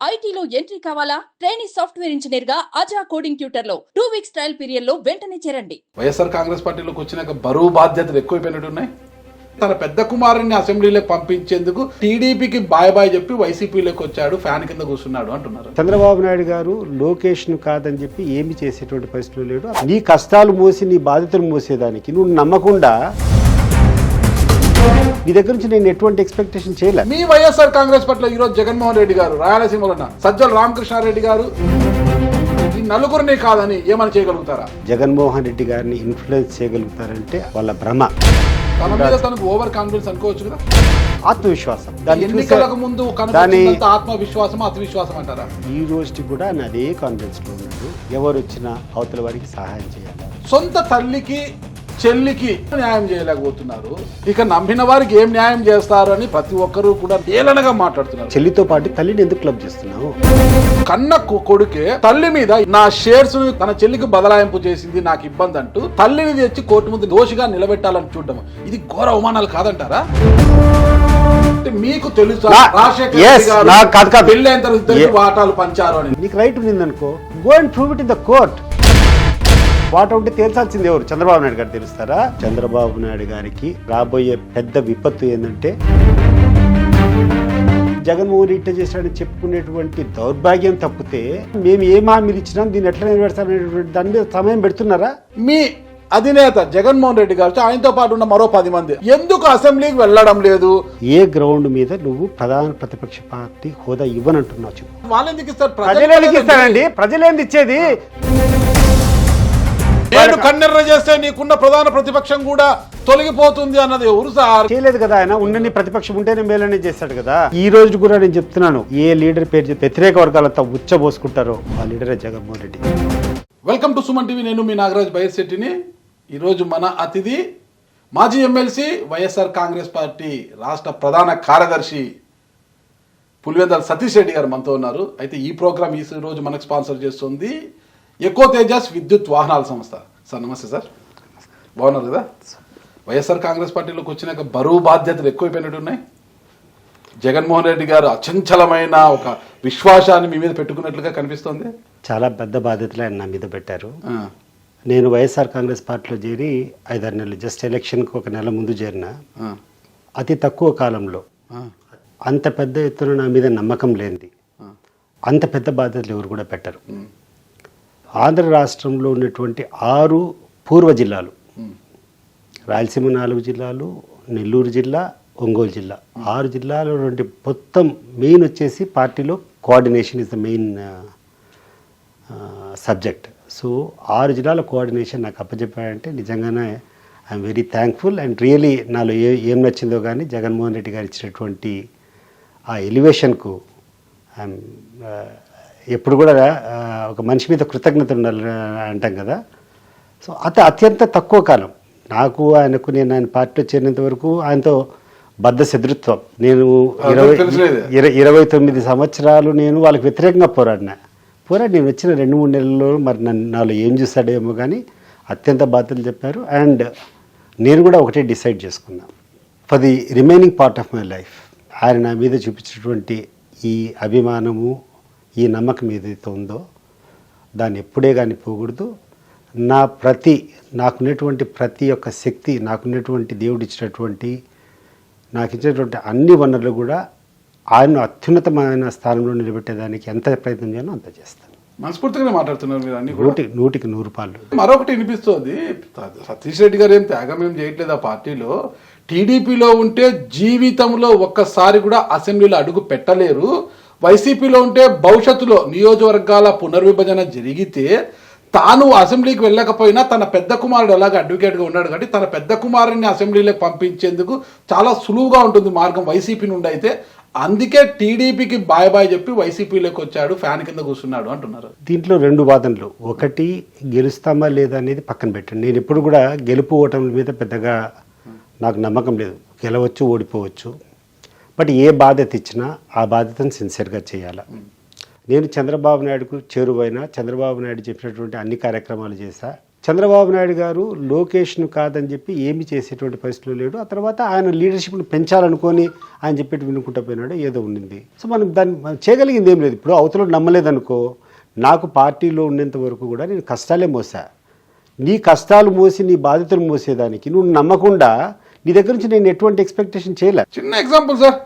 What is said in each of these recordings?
ఐటీలో ఎంట్రీ కావాలా? Trainee software engineer గా అజా కోడింగ్ ట్యూటర్ లో 2 వీక్స్ ట్రయల్ పీరియడ్ లో వెంటనే చేరండి. వైఎస్ఆర్ కాంగ్రెస్ పార్టీలోకి వచ్చినాక బరువు బాధ్యతలు ఎక్కువైపోయినట్టున్నాయి. తన పెద్ద కుమారుని అసెంబ్లీలోకి పంపించేందుకు టీడీపీకి బాయ్ చెప్పి వైసీపీలోకి వచ్చాడు, ఫ్యాన్ కింద కూర్చున్నాడు అంటున్నారు. చంద్రబాబు నాయుడు గారు లోకేష్ ను కాదని చెప్పి ఏమి చేసేటువంటి పరిస్థితులు లేడు. నీ కష్టాలు మోసి నీ బాధ్యతలు మోసేదానికి నువ్వు నమ్మకుండా నీ దగ్గర నుంచి నేను ఎటువంటి ఎక్స్పెక్టేషన్ చేయలే. మీ వైఎస్ఆర్ కాంగ్రెస్ పట్ల ఈ రోజు జగన్మోహన్ రెడ్డి గారు, రాయలసీమలో సజ్జల రామకృష్ణారెడ్డి గారు ఈ నలుగురిని కాదని ఏమని చేయగలుగుతారా? జగన్మోహన్ రెడ్డి గారిని ఇన్ఫ్లుయెన్స్ చేయగలుగుతారంటే వాళ్ళ భ్రమ. తన మీద తనకు ఓవర్ కాన్ఫిడెన్స్ అనుకోవచ్చు కదా, ఆత్మవిశ్వాసం. ఎన్నికలకు ముందు ఆత్మవిశ్వాసం అతివిశ్వాసం అంటారా? ఈ రోజుకి కూడా అదే కాన్ఫిడెన్స్ లో ఉన్నాడు. ఎవరు వచ్చినా అవతల వారికి సహాయం చేయాలి. సొంత తల్లికి చెల్లికి న్యాయం చేయలేకపోతున్నారు, ఇక నమ్మిన వారికి ఏం న్యాయం చేస్తారు అని ప్రతి ఒక్కరూ కూడా ఏలనగా మాట్లాడుతున్నారు. చెల్లితో పాటు తల్లిని ఎందుకు క్లబ్ చేస్తున్నావు? కన్న కొడుకే తల్లి మీద నా షేర్స్ తన చెల్లికి బదలాయింపు చేసింది, నాకు ఇబ్బంది అంటూ తల్లిని తెచ్చి కోర్టు ముందు దోషిగా నిలబెట్టాలని చూడడం ఇది ఘోర అవమానాలు కాదంటారా? మీకు తెలుసా వాటాలు పంచారు అని? నీకు రైట్ ఉంది అనుకో, go and prove it in the court. వాట ఉంటే తేల్చాల్సింది ఎవరు? చంద్రబాబు నాయుడు గారు తెలుస్తారా? చంద్రబాబు నాయుడు గారికి రాబోయే పెద్ద విపత్తు ఏంటంటే జగన్మోహన్ రెడ్డి చేశాడని చెప్పుకునేటువంటి దౌర్భాగ్యం తప్పితే మేము ఏం హామీలు ఇచ్చినాం, దీన్ని ఎట్లా నెరవేర్చాలనేటువంటి దాని మీద సమయం పెడుతున్నారా? మీ అధినేత జగన్మోహన్ రెడ్డి గారు, ఆయనతో పాటు ఉన్న మరో 10 మంది ఎందుకు అసెంబ్లీకి వెళ్ళడం లేదు? ఏ గ్రౌండ్ మీద నువ్వు ప్రధాన ప్రతిపక్ష పార్టీ హోదా ఇవ్వనంటున్నావు చెప్పు. వాళ్ళు ఎందుకు ఇస్తారు? ప్రజలు ఇస్తారండి. ప్రజలేంది ఇచ్చేది? నేను కన్నెర్ర చేస్తే నీకున్న ప్రధాన ప్రతిపక్షం కూడా తొలగిపోతుంది అన్నది ఎవరు సార్? చేయలేదు కదా ఆయన. ఉండని ప్రతిపక్షం ఉంటేనే మేలనే చేశాడు కదా. ఈ రోజు కూడా నేను చెప్తున్నాను, ఏ లీడర్ పేరు చెప్తే వ్యతిరేక వర్గాలంతా ఉచ్చబోసుకుంటారో ఆ లీడరే Jaganmohan Reddy. Welcome to Suman TV. నేను మీ నాగరాజ్ బైర్శెట్టిని. ఈరోజు మన అతిథి మాజీ ఎమ్మెల్సీ, వైఎస్ఆర్ కాంగ్రెస్ పార్టీ రాష్ట్ర ప్రధాన కార్యదర్శి పులివెందుల సతీష్ రెడ్డి గారు మనతో ఉన్నారు. అయితే ఈ ప్రోగ్రామ్ ఈ రోజు మనకు స్పాన్సర్ చేస్తుంది ఎకో తేజస్ విద్యుత్ వాహనాల సంస్థ. సార్ నమస్తే సార్, బాగున్నారు కదా? వైఎస్ఆర్ కాంగ్రెస్ పార్టీలోకి వచ్చినాక బరువు బాధ్యతలు ఎక్కువైపోయినట్టున్నాయి. జగన్మోహన్ రెడ్డి గారు అచంచలమైన ఒక విశ్వాసాన్ని మీ మీద పెట్టుకున్నట్లుగా కనిపిస్తోంది. చాలా పెద్ద బాధ్యతలు ఆయన నా మీద పెట్టారు. నేను వైఎస్ఆర్ కాంగ్రెస్ పార్టీలో చేరి 5-6 నెలలు, జస్ట్ ఎలక్షన్కి 1 నెల ముందు చేరిన. అతి తక్కువ కాలంలో అంత పెద్ద ఎత్తున నా మీద నమ్మకం లేనిది, అంత పెద్ద బాధ్యతలు ఎవరు కూడా పెట్టరు. ఆంధ్ర రాష్ట్రంలో ఉన్నటువంటి 6 పూర్వ జిల్లాలు, రాయలసీమ 4 జిల్లాలు, నెల్లూరు జిల్లా, ఒంగోలు జిల్లా, 6 జిల్లాలో మొత్తం మెయిన్ వచ్చేసి పార్టీలో coordination is the main subject. So 6 జిల్లాల కోఆర్డినేషన్ నాకు అప్పచెప్పాడంటే నిజంగానే I'm very thankful. And really నాలో ఏం నచ్చిందో కానీ జగన్మోహన్ రెడ్డి గారు ఇచ్చినటువంటి ఆ ఎలివేషన్కు ఐఎమ్ ఎప్పుడు కూడా ఒక మనిషి మీద కృతజ్ఞత ఉండాలి అంటాం కదా. సో అత్యంత తక్కువ కాలం నాకు ఆయనకు, నేను ఆయన పార్టీలో చేరినంత వరకు ఆయనతో బద్ధ శత్రుత్వం. నేను 29 సంవత్సరాలు నేను వాళ్ళకి వ్యతిరేకంగా పోరాడి నేను వచ్చిన 2-3 నెలల్లో మరి నాలో ఏం చూస్తాడేమో కానీ అత్యంత బాధ్యతలు చెప్పారు. అండ్ నేను కూడా ఒకటే డిసైడ్ చేసుకున్నా, for the remaining part of my life ఆయన నా మీద చూపించినటువంటి ఈ అభిమానము, ఈ నమ్మకం ఏదైతే ఉందో దాన్ని ఎప్పుడే కానీ పోకూడదు. నాకున్నటువంటి ప్రతి ఒక్క శక్తి, నాకున్నటువంటి దేవుడు ఇచ్చినటువంటి, నాకు ఇచ్చినటువంటి అన్ని వనరులు కూడా ఆయన అత్యున్నతమైన స్థానంలో నిలబెట్టేదానికి ఎంత ప్రయత్నం చేయాలో అంత చేస్తాను. మనస్ఫూర్తిగానే మాట్లాడుతున్నారు మీరు అన్ని. 100కి 100 రూపాయలు. మరొకటి వినిపిస్తుంది, సతీష్ రెడ్డి గారు ఏం త్యాగం ఏం చేయట్లేదు ఆ పార్టీలో. టీడీపీలో ఉంటే జీవితంలో ఒక్కసారి కూడా అసెంబ్లీలో అడుగు పెట్టలేరు, వైసీపీలో ఉంటే భవిష్యత్తులో నియోజకవర్గాల పునర్విభజన జరిగితే తాను అసెంబ్లీకి వెళ్ళకపోయినా తన పెద్ద కుమారుడు ఎలాగ అడ్వకేట్గా ఉన్నాడు కాబట్టి తన పెద్ద కుమారుడిని అసెంబ్లీలోకి పంపించేందుకు చాలా సులువుగా ఉంటుంది మార్గం వైసీపీ నుండి. అయితే అందుకే టీడీపీకి బాయ్ చెప్పి వైసీపీలోకి వచ్చాడు, ఫ్యాన్ కింద కూర్చున్నాడు అంటున్నారు. దీంట్లో 2 వాదనలు. ఒకటి, గెలుస్తామా లేదా అనేది పక్కన పెట్టండి. నేను ఎప్పుడు కూడా గెలుపు ఓటముల మీద పెద్దగా నాకు నమ్మకం లేదు. గెలవచ్చు, ఓడిపోవచ్చు. బట్ ఏ బాధ్యత ఇచ్చినా ఆ బాధ్యతను సిన్సియర్గా చేయాలి. నేను చంద్రబాబు నాయుడుకు చేరువైనా, చంద్రబాబు నాయుడు చెప్పినటువంటి అన్ని కార్యక్రమాలు చేశా. చంద్రబాబు నాయుడు గారు లోకేష్ను కాదని చెప్పి ఏమి చేసేటువంటి పరిస్థితులు లేడు. ఆ తర్వాత ఆయన లీడర్షిప్ను పెంచాలనుకొని ఆయన చెప్పేటి వినుకుంటూ పోయినాడు, ఏదో ఉండింది. సో మనం దాన్ని చేయగలిగింది ఏం లేదు. ఇప్పుడు అవతల నమ్మలేదనుకో, నాకు పార్టీలో ఉన్నంత వరకు కూడా నేను కష్టాలే మోసా. నీ కష్టాలు మోసి నీ బాధ్యతలు మోసేదానికి నువ్వు నమ్మకుండా నీ దగ్గర నుంచి నేను ఎటువంటి ఎక్స్పెక్టేషన్ చేయలే. చిన్న ఎగ్జాంపుల్ సార్,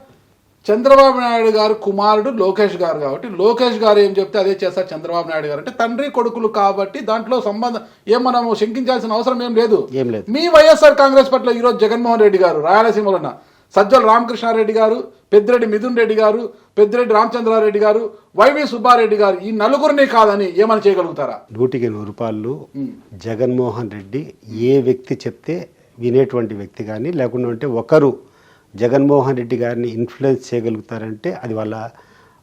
చంద్రబాబు నాయుడు గారు కుమారుడు లోకేష్ గారు కాబట్టి లోకేష్ గారు ఏం చెప్తే అదే చేస్తారు చంద్రబాబు నాయుడు గారు. అంటే తండ్రి కొడుకులు కాబట్టి దాంట్లో సంబంధం ఏం మనం శంకించాల్సిన అవసరం ఏం లేదు. మీ వైఎస్ఆర్ కాంగ్రెస్ పట్ల ఈరోజు జగన్మోహన్ రెడ్డి గారు, రాయలసీమలో ఉన్న సజ్జల రామకృష్ణారెడ్డి గారు, పెద్దిరెడ్డి మిథున్ రెడ్డి గారు, పెద్దిరెడ్డి రామచంద్రారెడ్డి గారు, వైవి సుబ్బారెడ్డి గారు, ఈ నలుగురిని కాదని ఏమని చేయగలుగుతారా? 100% జగన్మోహన్ రెడ్డి ఏ వ్యక్తి చెప్తే వినేటువంటి వ్యక్తి కానీ, లేకుండా అంటే ఒకరు జగన్మోహన్ రెడ్డి గారిని ఇన్ఫ్లుయెన్స్ చేయగలుగుతారంటే అది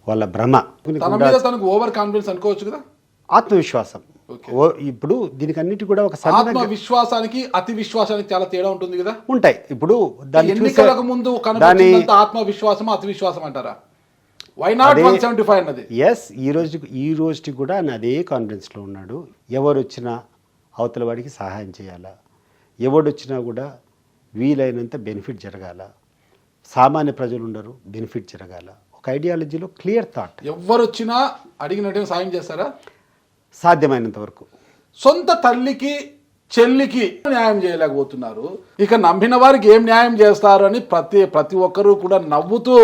వాళ్ళ భ్రమ. తన మీద తనకు ఓవర్ కాన్ఫిడెన్స్ అనుకోవచ్చు కదా, ఆత్మవిశ్వాసం. ఇప్పుడు దీనికి అన్నిటి కూడా ఒక ఆత్మవిశ్వాసానికి అతి విశ్వాసానికి చాలా తేడా ఉంటుంది కదా. ఉంటాయి. ఇప్పుడు ఎన్నికలకు ముందు కనిపించినంత ఆత్మవిశ్వాసం అతి విశ్వాసం అంటారా? వై నాట్ 175 అన్నది? ఎస్, ఈ రోజుకి కూడా ఆయన అదే కాన్ఫిడెన్స్ లో ఉన్నాడు. ఎవరు వచ్చినా అవతల వాడికి సహాయం చేయాలా, ఎవడొచ్చినా కూడా వీలైనంత బెనిఫిట్ జరగాల, సామాన్య ప్రజలు ఉండరు, బెనిఫిట్ జరగాల. ఒక ఐడియాలజీలో క్లియర్ థాట్. ఎవరు వచ్చినా అడిగినట్టు సాయం చేస్తారా? సాధ్యమైనంత వరకు. సొంత తల్లికి చెల్లికి న్యాయం చేయలేకపోతున్నారు, ఇక నమ్మిన వారికి ఏం న్యాయం చేస్తారు అని ప్రతి ఒక్కరూ కూడా నవ్వుతూ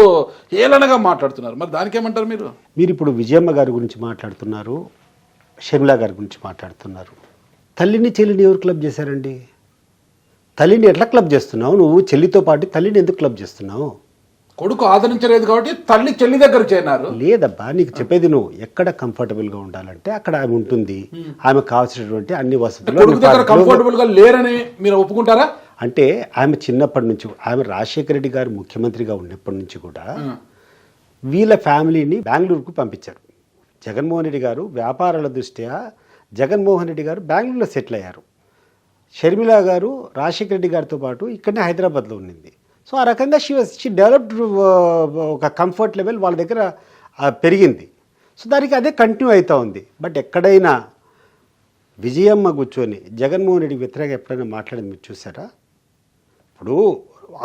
హేళనగా మాట్లాడుతున్నారు. మరి దానికి ఏమంటారు మీరు? మీరు ఇప్పుడు విజయమ్మ గారి గురించి మాట్లాడుతున్నారు, షర్మిలా గారి గురించి మాట్లాడుతున్నారు. తల్లిని చెల్లిని ఎవరు క్లబ్ చేశారండి? తల్లిని ఎట్లా క్లబ్ చేస్తున్నావు నువ్వు? చెల్లితో పాటు తల్లిని ఎందుకు క్లబ్ చేస్తున్నావు? కొడుకు ఆదరించలేదు కాబట్టి తల్లి చెల్లి దగ్గర చేరినారు. లేదబ్బా, నీకు చెప్పేది నువ్వు ఎక్కడ కంఫర్టబుల్గా ఉండాలంటే అక్కడ ఆమె ఉంటుంది. ఆమె కావాల్సినటువంటి అన్ని వసతులు కంఫర్టబుల్గా లేరని మీరు ఒప్పుకుంటారా? అంటే ఆమె చిన్నప్పటి నుంచి, ఆమె రాజశేఖర రెడ్డి గారు ముఖ్యమంత్రిగా ఉన్నప్పటి నుంచి కూడా వీళ్ళ ఫ్యామిలీని బెంగళూరుకు పంపించారు. జగన్మోహన్ రెడ్డి గారు వ్యాపారాల దృష్ట్యా జగన్మోహన్ రెడ్డి గారు బెంగళూరులో సెటిల్ అయ్యారు. షర్మిలా గారు రాజశేఖర రెడ్డి గారితో పాటు ఇక్కడనే హైదరాబాద్లో ఉండింది. సో ఆ రకంగా షీ డెవలప్డ్ ఒక కంఫర్ట్ లెవెల్ వాళ్ళ దగ్గర పెరిగింది. సో దానికి అదే కంటిన్యూ అవుతూ ఉంది. బట్ ఎక్కడైనా విజయమ్మ కూర్చొని జగన్మోహన్ రెడ్డికి వ్యతిరేకంగా ఎప్పుడైనా మాట్లాడింది మీరు చూసారా? ఇప్పుడు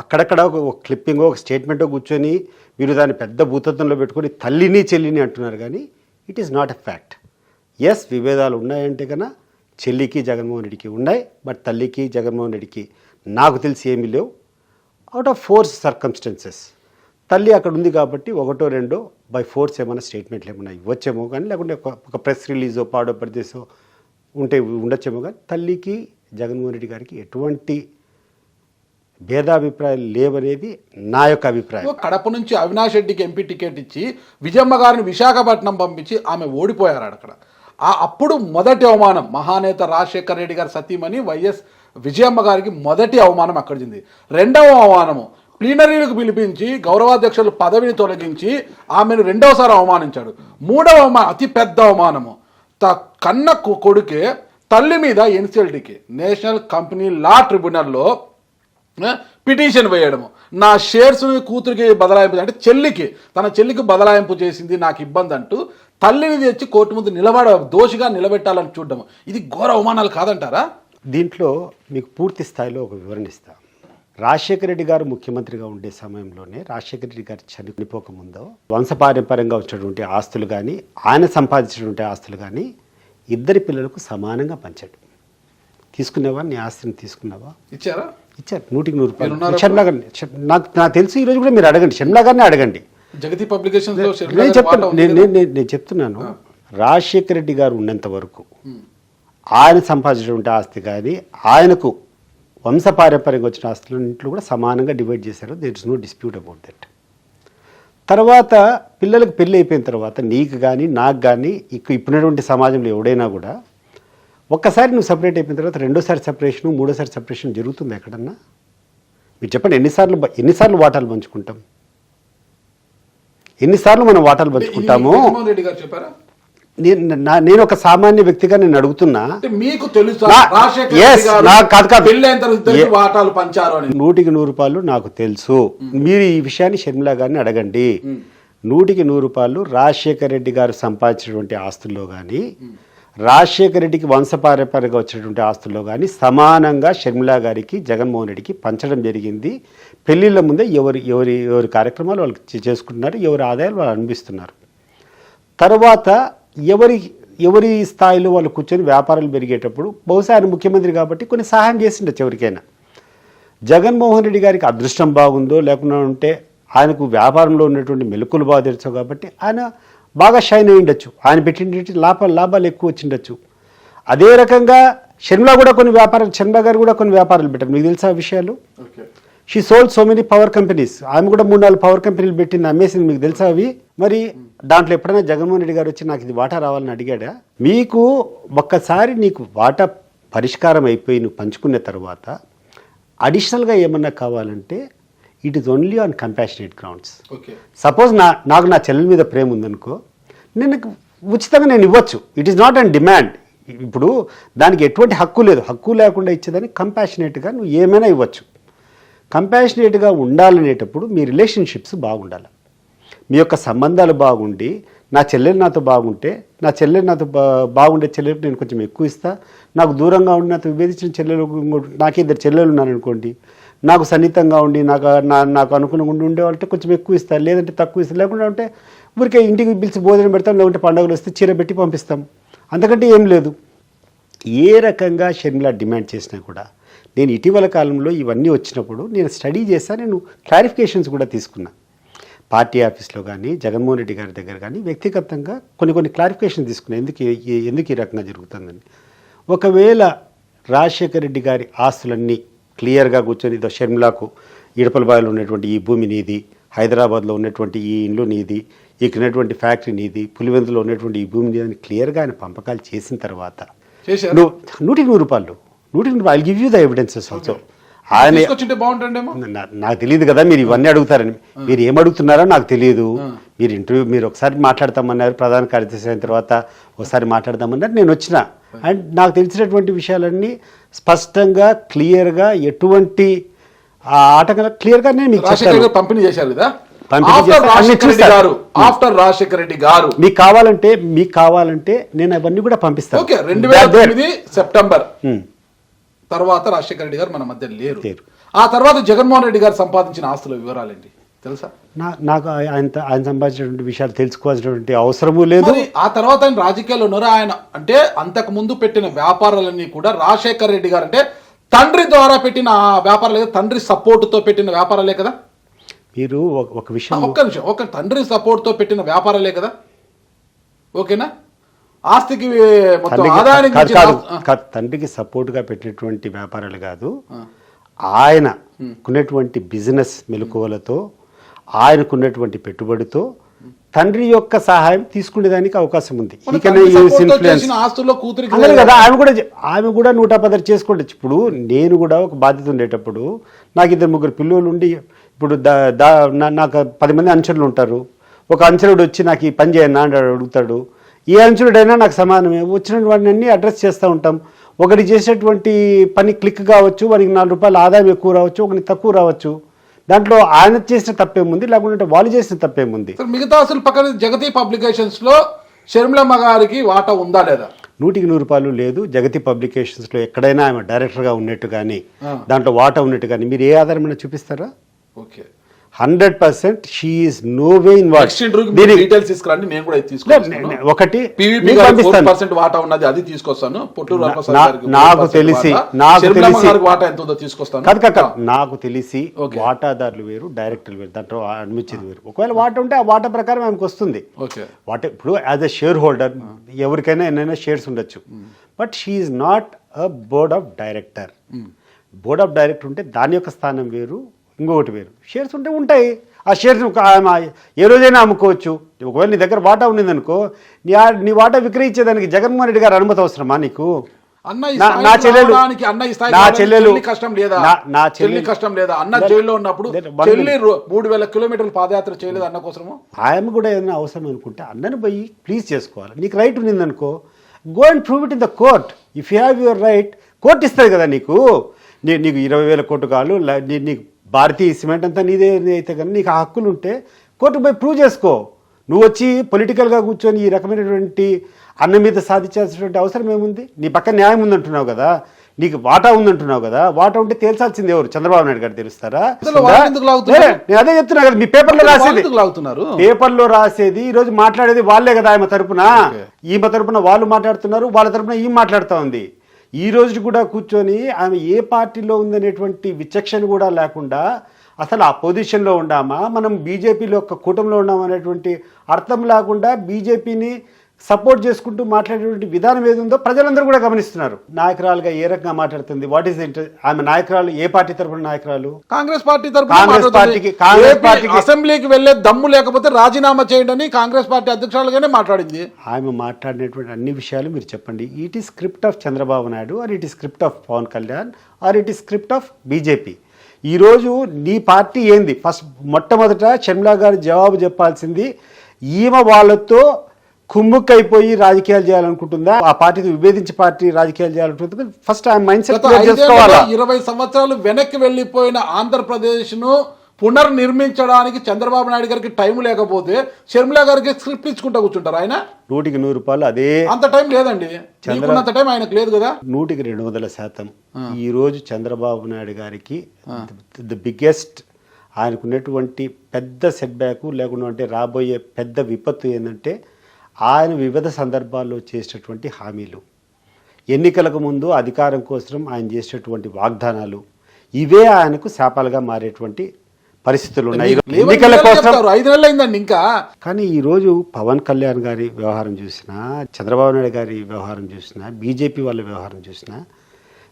అక్కడక్కడ ఒక క్లిప్పింగ్, ఒక స్టేట్మెంటో కూర్చొని మీరు దాన్ని పెద్ద భూతత్వంలో పెట్టుకొని తల్లిని చెల్లిని అంటున్నారు, కానీ it is not a fact. Yes, విభేదాలు ఉన్నాయంటే కన్నా చెల్లికి జగన్మోహన్ రెడ్డికి ఉన్నాయి, బట్ తల్లికి జగన్మోహన్ రెడ్డికి నాకు తెలిసి ఏమీ లేవు. అవుట్ ఆఫ్ ఫోర్స్ సర్కమ్స్టెన్సెస్ తల్లి అక్కడ ఉంది కాబట్టి ఒకటో రెండో బై ఫోర్స్ ఏమైనా స్టేట్మెంట్లు ఏమైనా ఇవ్వచ్చేమో, కానీ లేకుంటే ఒక ప్రెస్ రిలీజో పాడో ప్రదేశో ఉంటే ఉండొచ్చేమో, కానీ తల్లికి జగన్మోహన్ రెడ్డి గారికి ఎటువంటి భేదాభిప్రాయాలు లేవనేది నా యొక్క అభిప్రాయం. కడప నుంచి అవినాష్ రెడ్డికి ఎంపీ టికెట్ ఇచ్చి విజయమ్మ గారిని విశాఖపట్నం పంపించి ఆమె ఓడిపోయారు అక్కడ. అప్పుడు మొదటి అవమానం మహానేత రాజశేఖర రెడ్డి గారి సతీమణి వైఎస్ విజయమ్మ గారికి మొదటి అవమానం అక్కడ జరిగింది. రెండవ అవమానము ప్లీనరీలకు పిలిపించి గౌరవాధ్యక్షులు పదవిని తొలగించి ఆమెను రెండవసారి అవమానించాడు. మూడవ అవమానం అతి పెద్ద అవమానము కన్న కొడుకే తల్లి మీద ఎన్సిఎల్టీకి నేషనల్ కంపెనీ లా ట్రిబ్యునల్లో పిటిషన్ వేయడము, నా షేర్స్ని కూతురికి బదలాయింపు అంటే తన చెల్లికి బదలాయింపు చేసింది నాకు ఇబ్బంది అంటూ తల్లిని తెచ్చి కోర్టు ముందు దోషిగా నిలబెట్టాలని చూడడం, ఇది ఘోర అవమానాలు కాదంటారా? దీంట్లో మీకు పూర్తి స్థాయిలో ఒక వివరణ ఇస్తా. రాజశేఖర రెడ్డి గారు ముఖ్యమంత్రిగా ఉండే సమయంలోనే రాజశేఖర రెడ్డి గారు చనిపోకముందో వంశపారంపర్యంగా వచ్చినటువంటి ఆస్తులు కానీ ఆయన సంపాదించినటువంటి ఆస్తులు కానీ ఇద్దరి పిల్లలకు సమానంగా పంచాడు. తీసుకునేవా? నీ ఆస్తిని తీసుకున్నావా? ఇచ్చారు 100% షర్మిలా గారిని. నాకు తెలిసి ఈరోజు కూడా మీరు అడగండి, షర్మిలా గారిని అడగండి. జగతి పబ్లికేషన్ నేను చెప్తున్నాను, రాజశేఖర రెడ్డి గారు ఉన్నంత వరకు ఆయన సంపాదించినటువంటి ఆస్తి కానీ ఆయనకు వంశపారంపర్యంగా వచ్చిన ఆస్తులన్నింటిలో కూడా సమానంగా డివైడ్ చేశారు. There is no dispute about that. తర్వాత పిల్లలకు పెళ్ళి అయిపోయిన తర్వాత నీకు కానీ నాకు కానీ ఇప్పుడున్నటువంటి సమాజంలో ఎవడైనా కూడా ఒక్కసారి నువ్వు సపరేట్ అయిపోయిన తర్వాత రెండోసారి సపరేషను మూడోసారి సపరేషన్ జరుగుతుంది ఎక్కడన్నా? మీరు చెప్పండి, ఎన్నిసార్లు వాటాలు పంచుకుంటాం? ఎన్నిసార్లు మనం వాటాలు పంచుకుంటాము? నేను ఒక సామాన్య వ్యక్తిగా నేను అడుగుతున్నా. మీకు తెలుసు 100% నాకు తెలుసు. మీరు ఈ విషయాన్ని షర్మిలా గారిని అడగండి. 100% రాజశేఖర రెడ్డి గారు సంపాదించినటువంటి ఆస్తుల్లో కానీ రాజశేఖర రెడ్డికి వంశపారంపర్యంగా వచ్చినటువంటి ఆస్తుల్లో కానీ సమానంగా షర్మిలా గారికి జగన్మోహన్ రెడ్డికి పంచడం జరిగింది. పెళ్లిళ్ళ ముందే ఎవరి కార్యక్రమాలు వాళ్ళు చేసుకుంటున్నారు, ఎవరి ఆదాయాలు వాళ్ళు అనుభవిస్తున్నారు. తర్వాత ఎవరి స్థాయిలో వాళ్ళు కూర్చొని వ్యాపారాలు పెరిగేటప్పుడు బహుశా ఆయన ముఖ్యమంత్రి కాబట్టి కొన్ని సహాయం చేసిండొచ్చు ఎవరికైనా. జగన్మోహన్ రెడ్డి గారికి అదృష్టం బాగుందో లేకుండా ఉంటే ఆయనకు వ్యాపారంలో ఉన్నటువంటి మెలకులు బాగా తెలుసు కాబట్టి ఆయన బాగా షైన్ అయి ఉండొచ్చు, ఆయన పెట్టిన లాభాలు ఎక్కువ వచ్చిండొచ్చు. అదే రకంగా షర్మిలా గారు కూడా కొన్ని వ్యాపారాలు పెట్టారు. మీకు తెలుసా విషయాలు? She sold so many power companies. ఆమె కూడా 3-4 పవర్ కంపెనీలు పెట్టింది, అమ్మేసింది. మీకు తెలుసా అవి? మరి దాంట్లో ఎప్పుడైనా జగన్మోహన్ రెడ్డి గారు వచ్చి నాకు ఇది వాటా రావాలని అడిగాడా? మీకు ఒక్కసారి నీకు వాటా పరిష్కారం అయిపోయి నువ్వు పంచుకున్న తర్వాత అడిషనల్గా ఏమన్నా కావాలంటే it is only on compassionate grounds. Suppose నాకు నా చెల్లెల మీద ప్రేమ ఉందనుకో, నేను ఉచితంగా నేను ఇవ్వచ్చు. It is not and demand. ఇప్పుడు దానికి ఎటువంటి హక్కు లేదు. హక్కు లేకుండా ఇచ్చేదాన్ని కంపాషనేట్గా నువ్వు ఏమైనా ఇవ్వచ్చు. కంపాషనేట్గా ఉండాలనేటప్పుడు మీ రిలేషన్షిప్స్ బాగుండాలి, మీ యొక్క సంబంధాలు బాగుండి, నా చెల్లెలు నాతో బాగుంటే, నా చెల్లెలు నాతో బాగుండే చెల్లెలు నేను కొంచెం ఎక్కువ ఇస్తా, నాకు దూరంగా ఉండి నాతో విభేదించిన చెల్లెలు, నాకే 2 చెల్లెలు ఉన్నారనుకోండి, నాకు సన్నిహితంగా ఉండి నాకు అనుకుని ఉండేవాళ్ళంటే కొంచెం ఎక్కువ ఇస్తారు, లేదంటే తక్కువ ఇస్తారు. లేకుండా ఉంటే ఊరికే ఇంటికి పిలిచి భోజనం పెడతాం, లేకుంటే పండుగలు వస్తే చీర పెట్టి పంపిస్తాం, అంతకంటే ఏం లేదు. ఏ రకంగా షర్మిల డిమాండ్ చేసినా కూడా నేను ఇటీవల కాలంలో ఇవన్నీ వచ్చినప్పుడు నేను స్టడీ చేశా, నేను క్లారిఫికేషన్స్ కూడా తీసుకున్నా. పార్టీ ఆఫీస్లో కానీ జగన్మోహన్ రెడ్డి గారి దగ్గర కానీ వ్యక్తిగతంగా కొన్ని క్లారిఫికేషన్ తీసుకున్నా, ఎందుకు ఈ రకంగా జరుగుతుందని. ఒకవేళ రాజశేఖర రెడ్డి గారి ఆస్తులన్నీ క్లియర్గా కూర్చొని షర్మిలకు ఇడపలబాయిలో ఉన్నటువంటి ఈ భూమి నీది, హైదరాబాద్లో ఉన్నటువంటి ఈ ఇండ్లు నీది, ఇక్కడ ఉన్నటువంటి ఫ్యాక్టరీ నీది, పులివెందులో ఉన్నటువంటి ఈ భూమి నీది అని క్లియర్గా ఆయన పంపకాలు చేసిన తర్వాత నువ్వు 100 రూపాయలు I give you the evidences also. ఆయన నాకు తెలియదు కదా మీరు ఇవన్నీ అడుగుతారని. మీరు ఏం అడుగుతున్నారో నాకు తెలియదు. మీరు ఒకసారి మాట్లాడతామన్నారు, ప్రధాన కార్యదర్శి అయిన తర్వాత ఒకసారి మాట్లాడదామన్నారు. నేను వచ్చిన అండ్ నాకు తెలిసినటువంటి విషయాలన్నీ స్పష్టంగా క్లియర్గా ఎటువంటి ఆటంకాలు క్లియర్గా నేను మీకు పంపిణీ చేశారు కదా. మీకు కావాలంటే నేను అవన్నీ కూడా పంపిస్తాను. 2009 సెప్టెంబర్ తర్వాత రాజశేఖర రెడ్డి గారు మన మధ్య లేరు. ఆ తర్వాత జగన్మోహన్ రెడ్డి గారు సంపాదించిన ఆస్తుల వివరాలేంటి తెలుసా? నాకు ఆయన సంపాదించినటువంటి విషయాలు తెలుసుకోవాల్సినటువంటి అవసరము లేదు. ఆ తర్వాత ఆయన రాజకీయాల్లో ఉన్నారు. ఆయన అంటే అంతకు ముందు పెట్టిన వ్యాపారాలన్నీ కూడా రాజశేఖర రెడ్డి గారు అంటే తండ్రి ద్వారా పెట్టిన వ్యాపారాలే, తండ్రి సపోర్టుతో పెట్టిన వ్యాపారాలే కదా. మీరు ఒక విషయం ఒక తండ్రి సపోర్ట్తో పెట్టిన వ్యాపారాలే కదా. ఓకేనా? ఆస్తికి తండ్రికి సపోర్ట్గా పెట్టినటువంటి వ్యాపారాలు కాదు, ఆయనకున్నటువంటి బిజినెస్ మెలకువలతో, ఆయనకున్నటువంటి పెట్టుబడితో తండ్రి యొక్క సహాయం తీసుకునేదానికి అవకాశం ఉంది. ఆమె కూడా 110 చేసుకోవచ్చు. ఇప్పుడు నేను కూడా ఒక బాధ్యత ఉండేటప్పుడు నాకు 2-3 పిల్లలు ఉండి, ఇప్పుడు నాకు 10 మంది అనుచరులు ఉంటారు. ఒక అనుచరుడు వచ్చి నాకు ఈ పని చేయన్నా అని అడుగుతాడు. ఏ అనుచరుడైనా నాకు సమానమే. వచ్చిన వాడిని అడ్రస్ చేస్తూ ఉంటాం. ఒకటి చేసేటువంటి పని క్లిక్ కావచ్చు, వానికి 4 రూపాయలు ఆదాయం ఎక్కువ రావచ్చు, ఒకరికి తక్కువ రావచ్చు. దాంట్లో ఆయన చేసిన తప్పేముంది, లేకుంటే వాళ్ళు చేసిన తప్పేముంది? మిగతా అసలు పక్కన జగతి పబ్లికేషన్స్ లో షర్మిలమ్మ గారికి వాటా ఉందా లేదా? 100 రూపాయలు లేదు. జగతి పబ్లికేషన్స్ లో ఎక్కడైనా ఆమె డైరెక్టర్ గా ఉన్నట్టు కానీ దాంట్లో వాటా ఉన్నట్టు కానీ మీరు ఏ ఆధారమైన చూపిస్తారా? Okay, 100% she is no way involved. Details తీసుకురండి, నేను కూడా తీసుకొస్తాను. ఒకటి వాటా ఉన్నది అది తీసుకొస్తాను. నాకు తెలిసి వాటా ఎంత ఉందో తీసుకొస్తాను. నాకు తెలిసి వాటాదారులు వేరు, డైరెక్టర్లు వేరు, దాంట్లో అనిపించేది వేరు. ఒకవేళ వాటా ఉంటే ఆ వాటా ప్రకారం ఆమెకు వస్తుంది. వాటా ఇప్పుడు యాజ్ అ షేర్ హోల్డర్ ఎవరికైనా ఎన్నైనా షేర్స్ ఉండొచ్చు. But she is not a board of director. Board of director ఉంటే దాని యొక్క స్థానం వేరు, ఇంకొకటి వేరు. షేర్స్ ఉంటే ఉంటాయి. ఆ షేర్స్ ఏ రోజైనా అమ్ముకోవచ్చు. ఒకవేళ నీ దగ్గర వాటా ఉన్నదనుకో, నీ వాటా విక్రయించేదానికి జగన్మోహన్ రెడ్డి గారు అనుమతి అవసరమా నీకు? నా చెల్లెలు కష్టం లేదా? అన్న జైల్లో ఉన్నప్పుడు 3000 కిలోమీటర్లు పాదయాత్ర చేయలేదు అన్న కోసము. ఆయన కూడా ఏదైనా అవసరం అనుకుంటే అన్నని పోయి ప్లీజ్ చేసుకోవాలి. నీకు రైట్ ఉన్నదనుకో, go and prove it in the court. If you have your right, court ఇస్తుంది కదా నీకు. నీకు 20,000 కోట్లు కాదు, నీకు భారతీయ సిమెంట్ అంతా నీదే అయితే కానీ నీకు ఆ హక్కులు ఉంటే కోర్టు పోయి ప్రూవ్ చేసుకో. నువ్వు వచ్చి పొలిటికల్గా కూర్చొని ఈ రకమైనటువంటి అన్న మీద సాధించాల్సినటువంటి అవసరం ఏముంది? నీ పక్క న్యాయం ఉందంటున్నావు కదా, నీకు వాటా ఉందంటున్నావు కదా, వాటా ఉంటే తేల్చాల్సింది ఎవరు? చంద్రబాబు నాయుడు గారు తెలుస్తారా? నేను అదే చెప్తున్నా కదా, మీ పేపర్లో రాసేది పేపర్లో రాసేది ఈ రోజు మాట్లాడేది వాళ్ళే కదా. ఈమె తరపున వాళ్ళు మాట్లాడుతున్నారు, వాళ్ళ తరపున ఈమె మాట్లాడుతూ ఉంది. ఈ రోజు కూడా కూర్చొని ఆమె ఏ పార్టీలో ఉందనేటువంటి విచక్షణ కూడా లేకుండా అసలు ఆ పొజిషన్లో ఉండామా, మనం బీజేపీలో ఒక కూటమిలో ఉన్నామనేటువంటి అర్థం లేకుండా బీజేపీని సపోర్ట్ చేసుకుంటూ మాట్లాడేటువంటి విధానం ఏది ఉందో ప్రజలందరూ కూడా గమనిస్తున్నారు. నాయకురాలుగా ఏ రకంగా మాట్లాడుతుంది, వాట్ ఈస్ ఆమె నాయకురాలు ఏ పార్టీ తరపున నాయకురాలు? కాంగ్రెస్ పార్టీ అసెంబ్లీకి వెళ్లే దమ్ము లేకపోతే రాజీనామా చేయండి కాంగ్రెస్ పార్టీ అధ్యక్షులుగానే మాట్లాడింది. ఆమె మాట్లాడినటువంటి అన్ని విషయాలు మీరు చెప్పండి. It is script of Chandrababu Naidu, or it is script of Pavan Kalyan, or it is script of BJP? ఈరోజు నీ పార్టీ ఏంది? ఫస్ట్ మొట్టమొదట షర్మిలా గారు జవాబు చెప్పాల్సింది, ఈమె వాళ్ళతో కుమ్ముక్కైపోయి రాజకీయాలు చేయాలనుకుంటుందా, ఆ పార్టీకి విభేదించి పార్టీ రాజకీయాలు చేయాలనుకుంటుందా? ఫస్ట్ ఆ మైండ్ సెట్ చేసుకోవాలా. 20 సంవత్సరాలు వెనక్కి వెళ్లిపోయిన ఆంధ్రప్రదేశ్ ను పునర్నిర్మించడానికి చంద్రబాబు నాయుడు గారికి టైం లేకపోతే షర్మిలా గారికి స్క్రిప్ట్ ఇచ్చుకుంటా కూర్చుంటారు. ఆయన 100% అదే అంత టైం లేదండి, అంత టైం ఆయనకు లేదు కదా. 100% ఈ రోజు చంద్రబాబు నాయుడు గారికి ది బిగ్గెస్ట్ ఆయనకున్నటువంటి పెద్ద సెట్ బ్యాక్ లేకుండా అంటే రాబోయే పెద్ద విపత్తు ఏంటంటే ఆయన వివిధ సందర్భాల్లో చేసేటటువంటి హామీలు, ఎన్నికలకు ముందు అధికారం కోసం ఆయన చేసేటటువంటి వాగ్దానాలు, ఇవే ఆయనకు శాపాలుగా మారేటువంటి పరిస్థితులు ఉన్నాయి. ఎన్నికల కోసం 5 నెలలు అయిందండి ఇంకా. కానీ ఈరోజు పవన్ కళ్యాణ్ గారి వ్యవహారం చూసినా, చంద్రబాబు నాయుడు గారి వ్యవహారం చూసినా, బీజేపీ వాళ్ళ వ్యవహారం చూసినా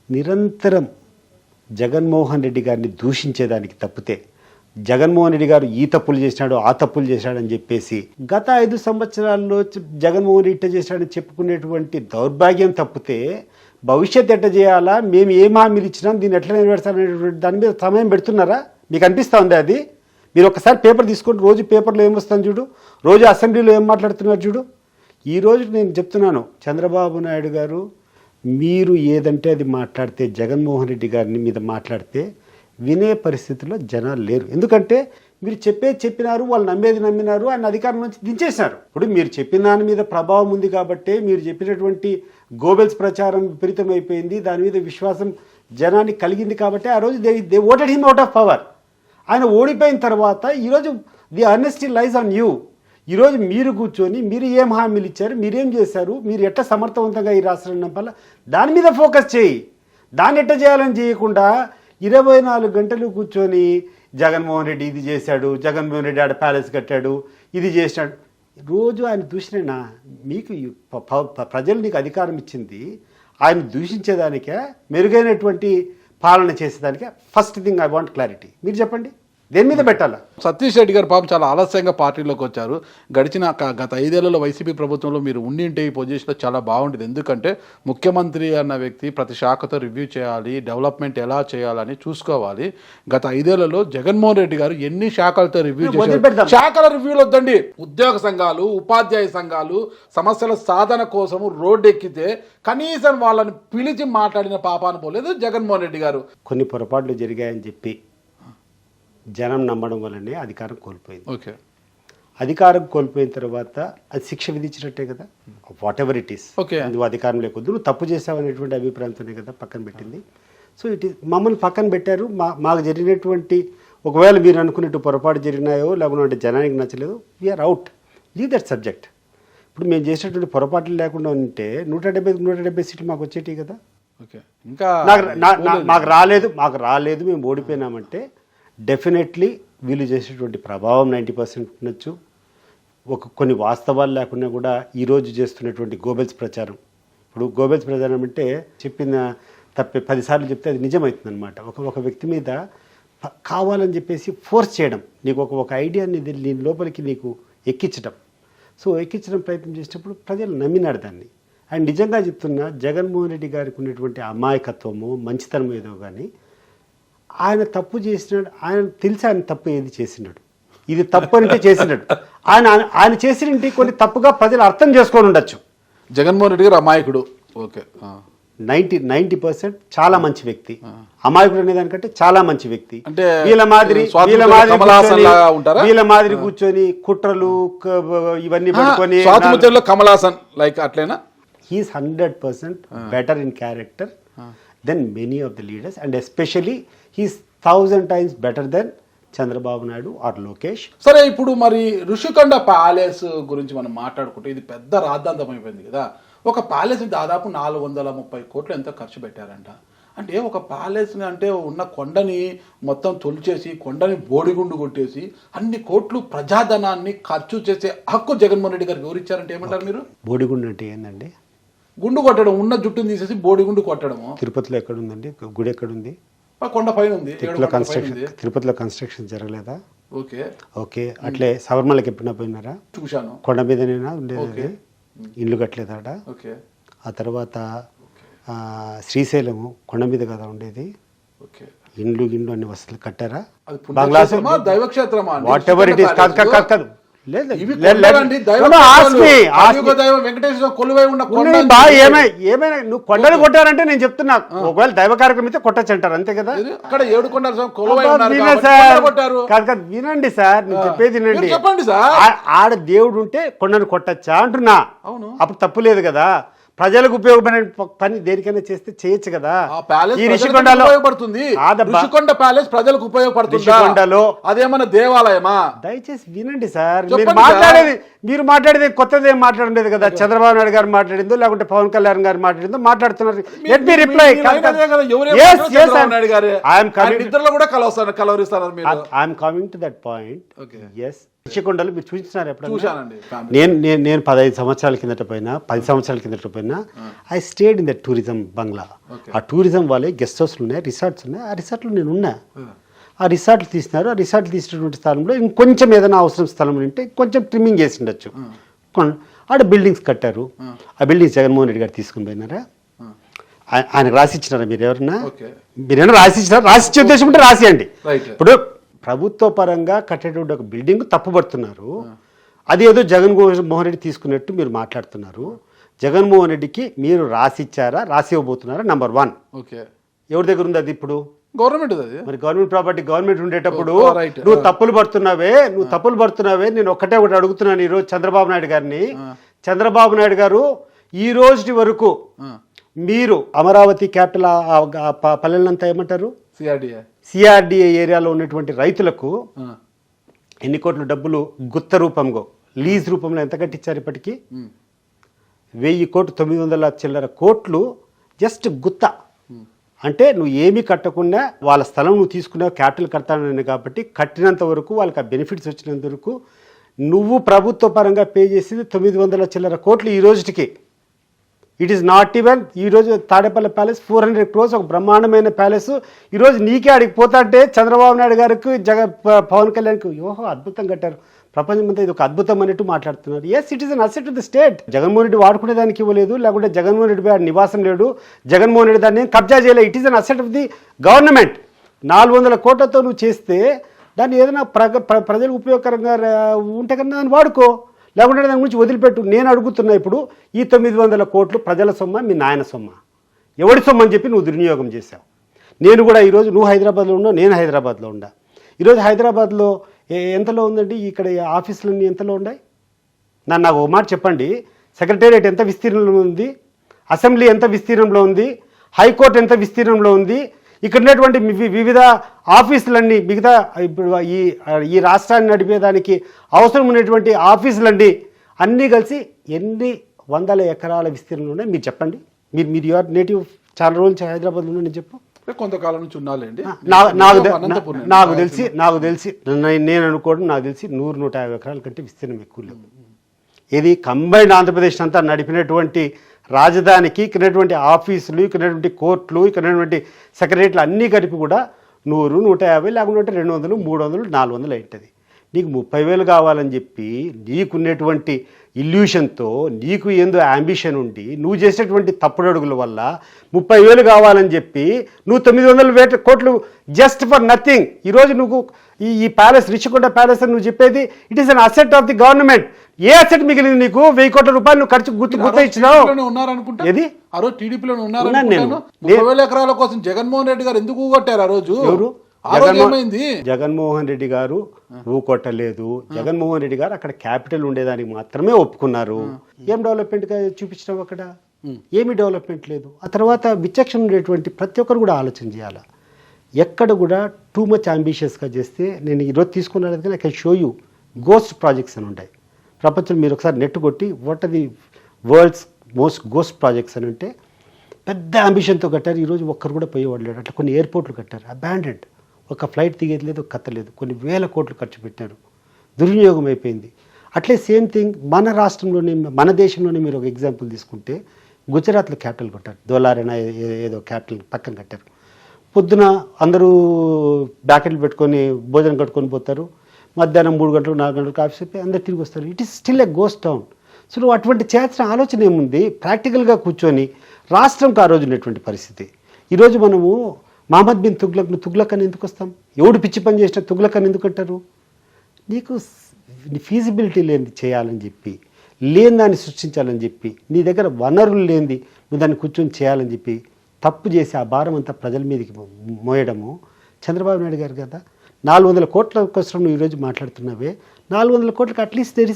నిరంతరం జగన్మోహన్ రెడ్డి గారిని దూషించేదానికి తప్పితే జగన్మోహన్ రెడ్డి గారు ఈ తప్పులు చేసినాడు ఆ తప్పులు చేశాడని చెప్పేసి గత 5 సంవత్సరాల్లో జగన్మోహన్ రెడ్డి ఇట్ట చేశాడని చెప్పుకునేటువంటి దౌర్భాగ్యం తప్పితే భవిష్యత్ ఎట్ట చేయాలా, మేము ఏం హామీలు ఇచ్చినాం, దీన్ని ఎట్లా నెరవేర్చాలనేటువంటి దాని మీద సమయం పెడుతున్నారా? మీకు అనిపిస్తూ ఉంది అది? మీరు ఒకసారి పేపర్ తీసుకుంటే రోజు పేపర్లో ఏం వస్తుంది చూడు, రోజు అసెంబ్లీలో ఏం మాట్లాడుతున్నారు చూడు. ఈరోజు నేను చెప్తున్నాను, చంద్రబాబు నాయుడు గారు మీరు ఏదంటే అది మాట్లాడితే, జగన్మోహన్ రెడ్డి గారిని మీద మాట్లాడితే వినే పరిస్థితిలో జనాలు లేరు. ఎందుకంటే మీరు చెప్పినారు, వాళ్ళు నమ్మినారు, ఆయన అధికారం నుంచి దించేసినారు. ఇప్పుడు మీరు చెప్పిన దాని మీద ప్రభావం ఉంది కాబట్టి, మీరు చెప్పినటువంటి గోబెల్స్ ప్రచారం విపరీతమైపోయింది, దాని మీద విశ్వాసం జనానికి కలిగింది కాబట్టి ఆ రోజు they voted him out of power. ఆయన ఓడిపోయిన తర్వాత ఈరోజు ది ఆనెస్టీ లైజ్ ఆన్ యూ. ఈరోజు మీరు కూర్చొని మీరు ఏం హామీలు ఇచ్చారు, మీరేం చేశారు, మీరు ఎట్లా సమర్థవంతంగా ఈ రాష్ట్రాన్ని నమ్మాల, దాని మీద ఫోకస్ చేయి. దాన్ని ఎట్ట చేయాలని చేయకుండా 24 గంటలు కూర్చొని జగన్మోహన్ రెడ్డి ఇది చేశాడు, జగన్మోహన్ రెడ్డి ఆడ ప్యాలెస్ కట్టాడు, ఇది చేశాడు. రోజు ఆయన దూషణేనా? మీకు ప్రజలు నీకు అధికారం ఇచ్చింది ఆయన దూషించేదానికే, మెరుగైనటువంటి పాలన చేసేదానికే? First thing I want clarity. మీరు చెప్పండి, దేని మీద పెట్టాలా? సతీష్ రెడ్డి గారు పాపం చాలా ఆలస్యంగా పార్టీలోకి వచ్చారు. గత 5 ఏళ్లలో వైసీపీ ప్రభుత్వంలో మీరు ఉండింటే ఈ పొజిషన్లో చాలా బాగుండేది. ఎందుకంటే ముఖ్యమంత్రి అన్న వ్యక్తి ప్రతి శాఖతో రివ్యూ చేయాలి, డెవలప్మెంట్ ఎలా చేయాలని చూసుకోవాలి. గత 5 ఏళ్లలో జగన్మోహన్ రెడ్డి గారు ఎన్ని శాఖలతో రివ్యూ చేశారు? శాఖల రివ్యూలు వద్దండి, ఉద్యోగ సంఘాలు, ఉపాధ్యాయ సంఘాలు సమస్యల సాధన కోసము రోడ్డు ఎక్కితే కనీసం వాళ్ళని పిలిచి మాట్లాడిన పాపాను పోలేదు జగన్మోహన్ రెడ్డి గారు. కొన్ని పొరపాట్లు జరిగాయని చెప్పి జనం నమ్మడం వల్లనే అధికారం కోల్పోయింది. ఓకే, అధికారం కోల్పోయిన తర్వాత అది శిక్ష విధించినట్టే కదా, what ever it is. Okay, నువ్వు అధికారం లేకొద్దు, నువ్వు తప్పు చేసావు అనేటువంటి అభిప్రాయంతోనే కదా పక్కన పెట్టింది. సో ఇట్ ఈస్ మమ్మల్ని పక్కన పెట్టారు. మాకు జరిగినటువంటి ఒకవేళ మీరు అనుకున్నట్టు పొరపాటు జరిగినాయో లేకుంటే జనానికి నచ్చలేదు, we are out, leave that subject. ఇప్పుడు మేము చేసేటువంటి పొరపాట్లు లేకుండా ఉంటే 170 సీట్లు మాకు వచ్చేటి కదా. ఓకే, ఇంకా మాకు రాలేదు మేము ఓడిపోయినామంటే డెఫినెట్లీ వీళ్ళు చేసేటువంటి ప్రభావం 90% ఉండొచ్చు. కొన్ని వాస్తవాలు లేకుండా కూడా ఈరోజు చేస్తున్నటువంటి గోబెల్స్ ప్రచారం, ఇప్పుడు గోబెల్స్ ప్రచారం అంటే చెప్పిన తప్పే 10 సార్లు చెప్తే అది నిజమవుతుంది అనమాట. ఒక వ్యక్తి మీద కావాలని చెప్పేసి ఫోర్స్ చేయడం, నీకు ఒక ఐడియాని నీ లోపలికి నీకు ఎక్కించడం. సో ఎక్కించడం ప్రయత్నం చేసినప్పుడు ప్రజలు నమ్మినారు దాన్ని. అండ్ నిజంగా చెప్తున్నా, జగన్మోహన్ రెడ్డి గారికి ఉన్నటువంటి అమాయకత్వము, మంచితనం ఏదో కానీ ఆయన తప్పు చేసినాడు, ఆయన తెలిసి ఆయన తప్పు ఏది చేసినాడు, ఇది తప్పు అంటే చేసినాడు. ఆయన చేసినట్టు కొన్ని తప్పుగా ప్రజలు అర్థం చేసుకొని ఉండొచ్చు. జగన్మోహన్ రెడ్డి గారు అమాయకుడు. ఓకే, 90% చాలా మంచి వ్యక్తి, అమాయకుడు అనే దానికంటే చాలా మంచి వ్యక్తి. అంటే వీళ్ళ మాదిరి కూర్చొని కుట్రలు ఇవన్నీ పెట్టుకొని స్వాతంత్రంలో కమల్ హాసన్ లైక్ అట్లేనా? He's 100% better in character than many of the leaders, and especially he's 1000 times better than Chandrababu Naidu or Lokesh. సరే, ఇప్పుడు మరి ఋషికొండ ప్యాలెస్ గురించి మనం మాట్లాడుకుంటే ఇది పెద్ద రాద్ధాంతం అయిపోయింది కదా. ఒక ప్యాలెస్ దాదాపు 430 కోట్లు ఎంతో ఖర్చు పెట్టారంట. అంటే ఒక ప్యాలెస్ అంటే ఉన్న కొండని మొత్తం తొలిచేసి కొండని బోడిగుండు కొట్టేసి అన్ని కోట్లు ప్రజాధనాన్ని ఖర్చు చేసే హక్కు జగన్మోహన్ రెడ్డి గారికి ఎవరిచ్చారంటే ఏమంటారు మీరు? బోడిగుండు అంటే ఏందండి? గుండు కొట్టడం, ఉన్న జుట్టుని తీసేసి బోడిగుండు కొట్టడము. తిరుపతిలో ఎక్కడుందండి గుడి? ఎక్కడుంది? కొండ పైన ఉంది. తిరుపతిలో కన్స్ట్రక్షన్ జరగలేదా? ఓకే. అట్లే శబరిమలకి ఎప్పుడైనా పోయినారా? చూశాను. కొండ మీదనేనా ఉండేది? ఇల్లు కట్టలేదాడ? ఆ తర్వాత శ్రీశైలము కొండ మీద కదా ఉండేది. ఇండ్లు అన్ని వసతులు కట్టారా? Whatever it is. కాదు ఏమైనా నువ్వు కొండలు కొట్టారంటే నేను చెప్తున్నా, ఒకవేళ దైవ కార్యక్రమం అయితే కొట్టచ్చు అంటారు, అంతే కదా. అక్కడ 7 కొండలు కాదు వినండి సార్, నేను చెప్పేది వినండి. చెప్పండి సార్. ఆడ దేవుడు ఉంటే కొండను కొట్టచ్చా అంటున్నా. అవును, అప్పుడు తప్పు లేదు కదా. ప్రజలకు ఉపయోగపడే పని దేనికైనా చేస్తే చేయొచ్చు కదా. ఈ ఋషికొండలో ఋషికొండ ప్యాలెస్ ప్రజలకు ఉపయోగపడుతుంది. అదేమన్నా దేవాలయమా? దయచేసి వినండి సార్. మీరు మాట్లాడేది కొత్తది ఏం మాట్లాడలేదు కదా. చంద్రబాబు నాయుడు గారు మాట్లాడిందో లేకుంటే పవన్ కళ్యాణ్ గారు మాట్లాడిందో మాట్లాడుతున్నారు. Let me reply. I'm coming to that point. yes, ఋషికొండలు మీరు చూసినారు ఎప్పుడైనా? నేను 15 సంవత్సరాల కిందట పోయినా, 10 సంవత్సరాల కిందట పోయినా, I stayed in the tourism bungalow. ఆ టూరిజం వాళ్ళే గెస్ట్ హౌస్లు ఉన్నాయి, రిసార్ట్స్ ఉన్నాయి. ఆ రిసార్ట్లో నేను ఉన్నా. ఆ రిసార్ట్లు తీసినారు. ఆ రిసార్ట్లు తీసినటువంటి స్థలంలో ఇంకొంచెం ఏదైనా అవసరం స్థలం ఉంటే కొంచెం ట్రిమ్మింగ్ చేసి ఉండొచ్చు. ఆడ బిల్డింగ్స్ కట్టారు. ఆ బిల్డింగ్స్ జగన్మోహన్ రెడ్డి గారు తీసుకుని పోయినారా? ఆయన రాసిచ్చినారా? మీరు ఏమైనా రాసిచ్చినారా? రాసిచ్చే ఉద్దేశం ఉంటే రాసియండి. ఇప్పుడు ప్రభుత్వ పరంగా కట్టేటువంటి ఒక బిల్డింగ్ తప్పుపడుతున్నారు. అది ఏదో జగన్మోహన్ రెడ్డి తీసుకున్నట్టు మీరు మాట్లాడుతున్నారు. జగన్మోహన్ రెడ్డికి మీరు రాసిచ్చారా, రాసి ఇవ్వబోతున్నారా? నంబర్ 1. ఎవరి దగ్గర ఉంది అది? ఇప్పుడు గవర్నమెంట్. మరి గవర్నమెంట్ ప్రాపర్టీ గవర్నమెంట్ ఉండేటప్పుడు నువ్వు తప్పులు పడుతున్నావే. నేను ఒకటి అడుగుతున్నాను ఈరోజు చంద్రబాబు నాయుడు గారిని. చంద్రబాబు నాయుడు గారు ఈ రోజు వరకు మీరు అమరావతి క్యాపిటల్ పల్లెలంతా ఏమంటారు, సిఆర్డిఏ ఏరియాలో ఉన్నటువంటి రైతులకు ఎన్ని కోట్ల డబ్బులు గుత్త రూపంలో, లీజ్ రూపంలో ఎంత కట్టించారు? ఇప్పటికీ 1,900 చిల్లర కోట్లు జస్ట్ గుత్త. అంటే నువ్వు ఏమీ కట్టకుండా వాళ్ళ స్థలం నువ్వు తీసుకున్నావు, క్యాపిటల్ కడతానని కాబట్టి కట్టినంత వరకు వాళ్ళకి ఆ బెనిఫిట్స్ వచ్చినంత వరకు నువ్వు ప్రభుత్వ పరంగా పే చేసింది 900 చిల్లర కోట్లు ఈ రోజుకి. It is not even. ఈరోజు తాడేపల్లి ప్యాలెస్ 400 crores ఒక బ్రహ్మాండమైన ప్యాలెస్. ఈరోజు నీకే అడిగి పోతాంటే చంద్రబాబు నాయుడు గారికి పవన్ కళ్యాణ్కి ఓహో అద్భుతం కట్టారు, ప్రపంచం అంతా ఇది ఒక అద్భుతం అన్నట్టు మాట్లాడుతున్నారు. Yes, it is an asset of the state. Jaganmohan Reddy వాడుకునే దానికి ఇవ్వలేదు, లేకుంటే జగన్మోహన్ రెడ్డి నివాసం లేడు, జగన్మోహన్ రెడ్డి దాన్ని కబ్జా చేయలేదు. It is an asset of the government. 400 కోట్లతో నువ్వు చేస్తే దాన్ని ఏదైనా ప్రజలకు ఉపయోగకరంగా ఉంటే కన్నా దాన్ని వాడుకో, లేకుంటే దాని గురించి వదిలిపెట్టు. నేను అడుగుతున్నా ఇప్పుడు ఈ 900 కోట్లు ప్రజల సొమ్మ, మీ నాయన సొమ్మ, ఎవడి సొమ్మ అని చెప్పి నువ్వు దుర్వినియోగం చేశావు. నేను కూడా ఈరోజు నువ్వు హైదరాబాద్లో ఉన్నా, నేను హైదరాబాద్లో ఉండా. ఈరోజు హైదరాబాద్లో ఎంతలో ఉందండి? ఇక్కడ ఆఫీసులన్నీ ఎంతలో ఉన్నాయి? నాకు ఒక మాట చెప్పండి. సెక్రటేరియట్ ఎంత విస్తీర్ణంలో ఉంది? అసెంబ్లీ ఎంత విస్తీర్ణంలో ఉంది? హైకోర్టు ఎంత విస్తీర్ణంలో ఉంది? ఇక్కడ ఉన్నటువంటి వివిధ ఆఫీసులన్నీ, మిగతా ఇప్పుడు ఈ రాష్ట్రాన్ని నడిపేదానికి అవసరం ఉన్నటువంటి ఆఫీసులన్నీ అన్నీ కలిసి ఎన్ని 100 ఎకరాల విస్తీర్ణంలో ఉన్నాయి మీరు చెప్పండి. మీరు యువర్ నేటివ్, చాలా రోజులు హైదరాబాద్లో ఉన్నా, నేను చెప్పు. కొంతకాలం నుంచి ఉన్నాలేండి. నాకు తెలిసి నేను అనుకోవడం, నాకు తెలిసి 100-150 ఎకరాల కంటే విస్తీర్ణం ఎక్కువ లేవు. ఇది కంబైన్డ్ ఆంధ్రప్రదేశ్ అంతా నడిపినటువంటి రాజధానికి ఇక్కడటువంటి ఆఫీసులు, ఇక్కడటువంటి కోర్టులు, ఇక్కడటువంటి సెక్రటరీలు అన్నీ కలిపి కూడా 100, 150 లేకుంటే 200, 300, 400 అవుతుంది. నీకు 30,000 కావాలని చెప్పి నీకున్నటువంటి ఇల్యూషన్తో, నీకు ఏందో అంబిషన్ ఉండి నువ్వు చేసేటువంటి తప్పుడు అడుగుల వల్ల 30,000 కావాలని చెప్పి నువ్వు 900 కోట్లు జస్ట్ ఫర్ నథింగ్. ఈరోజు నువ్వు ఈ ప్యాలెస్, రిషికొండ ప్యాలెస్ అని నువ్వు చెప్పేది it is an asset of the government. A asset మిగిలింది నీకు? 1,000 కోట్ల రూపాయలు నువ్వు ఖర్చు గుర్త ఇచ్చినావు. ఉన్నారనుకుంటా. ఏది ఆ రోజు టీడీపీలో ఉన్నారు ఉన్నాను నేను. 30,000 ఎకరాల కోసం జగన్మోహన్ రెడ్డి గారు ఎందుకు కొట్టారు ఆ రోజు? ఎవరు? ఆ రోజు ఏమైంది? జగన్మోహన్ రెడ్డి గారు ఊకొట్టలేదు. జగన్మోహన్ రెడ్డి గారు అక్కడ క్యాపిటల్ ఉండేదానికి మాత్రమే ఒప్పుకున్నారు. ఏం డెవలప్మెంట్ గా చూపించడం అక్కడ? ఏమీ డెవలప్మెంట్ లేదు. ఆ తర్వాత విచక్షణ ఉండేటువంటి ప్రతి ఒక్కరు కూడా ఆలోచన చేయాలి. ఎక్కడ కూడా టూ మచ్ అంబిషియస్గా చేస్తే, నేను ఈరోజు తీసుకున్నాను కానీ I can show you ghost projects అని ఉంటాయి ప్రపంచంలో. మీరు ఒకసారి నెట్ కొట్టి what are the world's most ghost projects అని అంటే పెద్ద అంబిషన్తో కట్టారు. ఈరోజు ఒక్కరు కూడా పోయేవాళ్ళు లేడు. అట్లా కొన్ని ఎయిర్పోర్ట్లు కట్టారు, అబాండెడ్. ఒక ఫ్లైట్ దిగేది లేదు, కథ లేదు. కొన్ని వేల కోట్లు ఖర్చు పెట్టారు, దుర్వినియోగం అయిపోయింది. అట్లే సేమ్ థింగ్ మన రాష్ట్రంలోనే, మన దేశంలోనే మీరు ఒక ఎగ్జాంపుల్ తీసుకుంటే గుజరాత్లో క్యాపిటల్ కట్టారు, దోలారైనా ఏదో క్యాపిటల్ పక్కన కట్టారు. పొద్దున అందరూ బ్యాకెట్లు పెట్టుకొని భోజనం కట్టుకొని పోతారు, మధ్యాహ్నం 3 గంటలకు 4 గంటలకు ఆఫీస్ అయిపోయి అందరు తిరిగి వస్తారు. It is still a ghost town. So నువ్వు అటువంటి చేయాల్సిన ఆలోచన ఏముంది? ప్రాక్టికల్గా కూర్చొని రాష్ట్రంకి ఆ రోజు ఉన్నటువంటి పరిస్థితి. ఈరోజు మనము మహమ్మద్ బిన్ తుగ్లక్ అని ఎందుకు వస్తాం? ఎవడు పిచ్చి పని చేసినా తుగ్లక్ అని ఎందుకు అంటారు? నీకు ఫీజిబిలిటీ లేనిది చేయాలని చెప్పి, లేని దాన్ని సృష్టించాలని చెప్పి, నీ దగ్గర వనరులు లేనిది నువ్వు దాన్ని కూర్చొని చేయాలని చెప్పి తప్పు చేసి ఆ భారం అంతా ప్రజల మీదకి మోయడము చంద్రబాబు నాయుడు గారు కదా. 400 కోట్ల కోసం నువ్వు ఈరోజు మాట్లాడుతున్నావే, 400 కోట్లకి at least there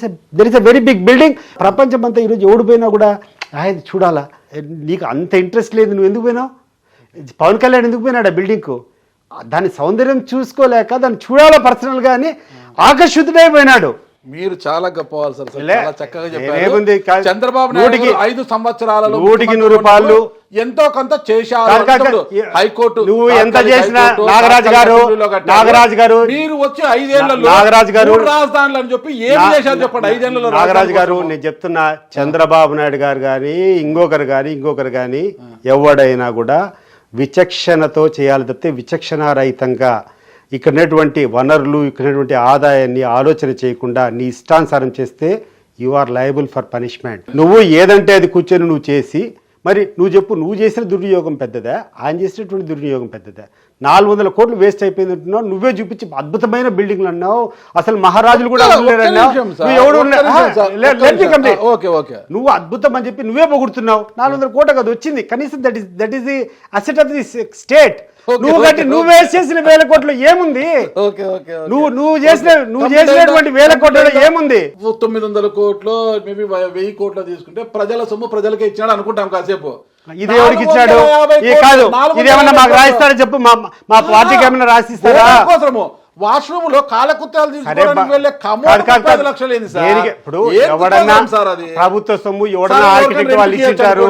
is a very big building. ప్రపంచం అంతా ఈరోజు ఎవడు పోయినా కూడా ఆయన చూడాలా. నీకు అంత ఇంట్రెస్ట్ లేదు, నువ్వు ఎందుకు పోయినావు? పవన్ కళ్యాణ్ ఎందుకు పోయినాడు ఆ బిల్డింగ్కు? దాని సౌందర్యం చూసుకోలేక దాన్ని చూడాలా పర్సనల్గా అని ఆకర్షితుడై పోయినాడు. మీరు చాలా గొప్పవాళ్ళు సార్, చాలా చక్కగా ఏముంది? చెప్పారు. చంద్రబాబు నాయుడు 5 సంవత్సరాలలో 100 రూపాయలు ఎంతో కొంత చేశారు. హైకోర్టు నువ్వు ఎంత చేసినా నాగరాజు గారు మీరు వచ్చి 5 ఏళ్లలో నాగరాజు గారు రాజధానులు అని చెప్పి ఏం చేశారు చెప్పండి? 5 ఏళ్లలో నాగరాజు గారు నేను చెప్తున్నా, చంద్రబాబు నాయుడు గారు కానీ ఇంకొకరు కానీ ఎవడైనా కూడా విచక్షణతో చేయాలి తప్పితే విచక్షణారహితంగా ఇక్కడ ఉన్నటువంటి వనరులు, ఇక్కడ ఉన్నటువంటి ఆదాయాన్ని ఆలోచన చేయకుండా నీ ఇష్టానుసారం చేస్తే you are liable for punishment. నువ్వు ఏదంటే అది కూర్చొని నువ్వు చేసి, మరి నువ్వు చెప్పు, నువ్వు చేసిన దుర్వినియోగం పెద్దదా, ఆయన చేసినటువంటి దుర్వినియోగం పెద్దదా? 400 కోట్లు వేస్ట్ అయిపోయింది అంటున్నావు, నువ్వే చూపించి అద్భుతమైన బిల్డింగ్లు అన్నావు, అసలు మహారాజులు కూడా నువ్వు అద్భుతం అని చెప్పి నువ్వే పొగుడుతున్నావు. 400 కోట్ల కదా వచ్చింది, కనీసం that is the asset of the state. నువ్వు వేస్ట్ చేసిన 1000 కోట్లు ఏముంది? నువ్వు చేసినటువంటి 1000 కోట్లలో ఏముంది? 900 కోట్లు మేబీ 1000 కోట్లు తీసుకుంటే ప్రజల సొమ్ము ప్రజలకే ఇచ్చినాడు అనుకుంటాం కాసేపు. ఇది ఎవరికి ఇచ్చాడు? కాదు, ఇదేమన్నా మాకు రాయిస్తారా చెప్పు, మా పార్టీకి ఏమన్నా రాసిస్తారా? వాష్రూమ్ లో కాలకుత్తాలు తీసుకోవడానికి వెళ్ళే కమోడు లక్షలు ఏంది సార్? ఇప్పుడు ఎవడన్నా ప్రభుత్వ సొమ్ము ఎవడన్నా ఆర్కిటెక్ట్ వాళ్ళు ఇచ్చింటారు,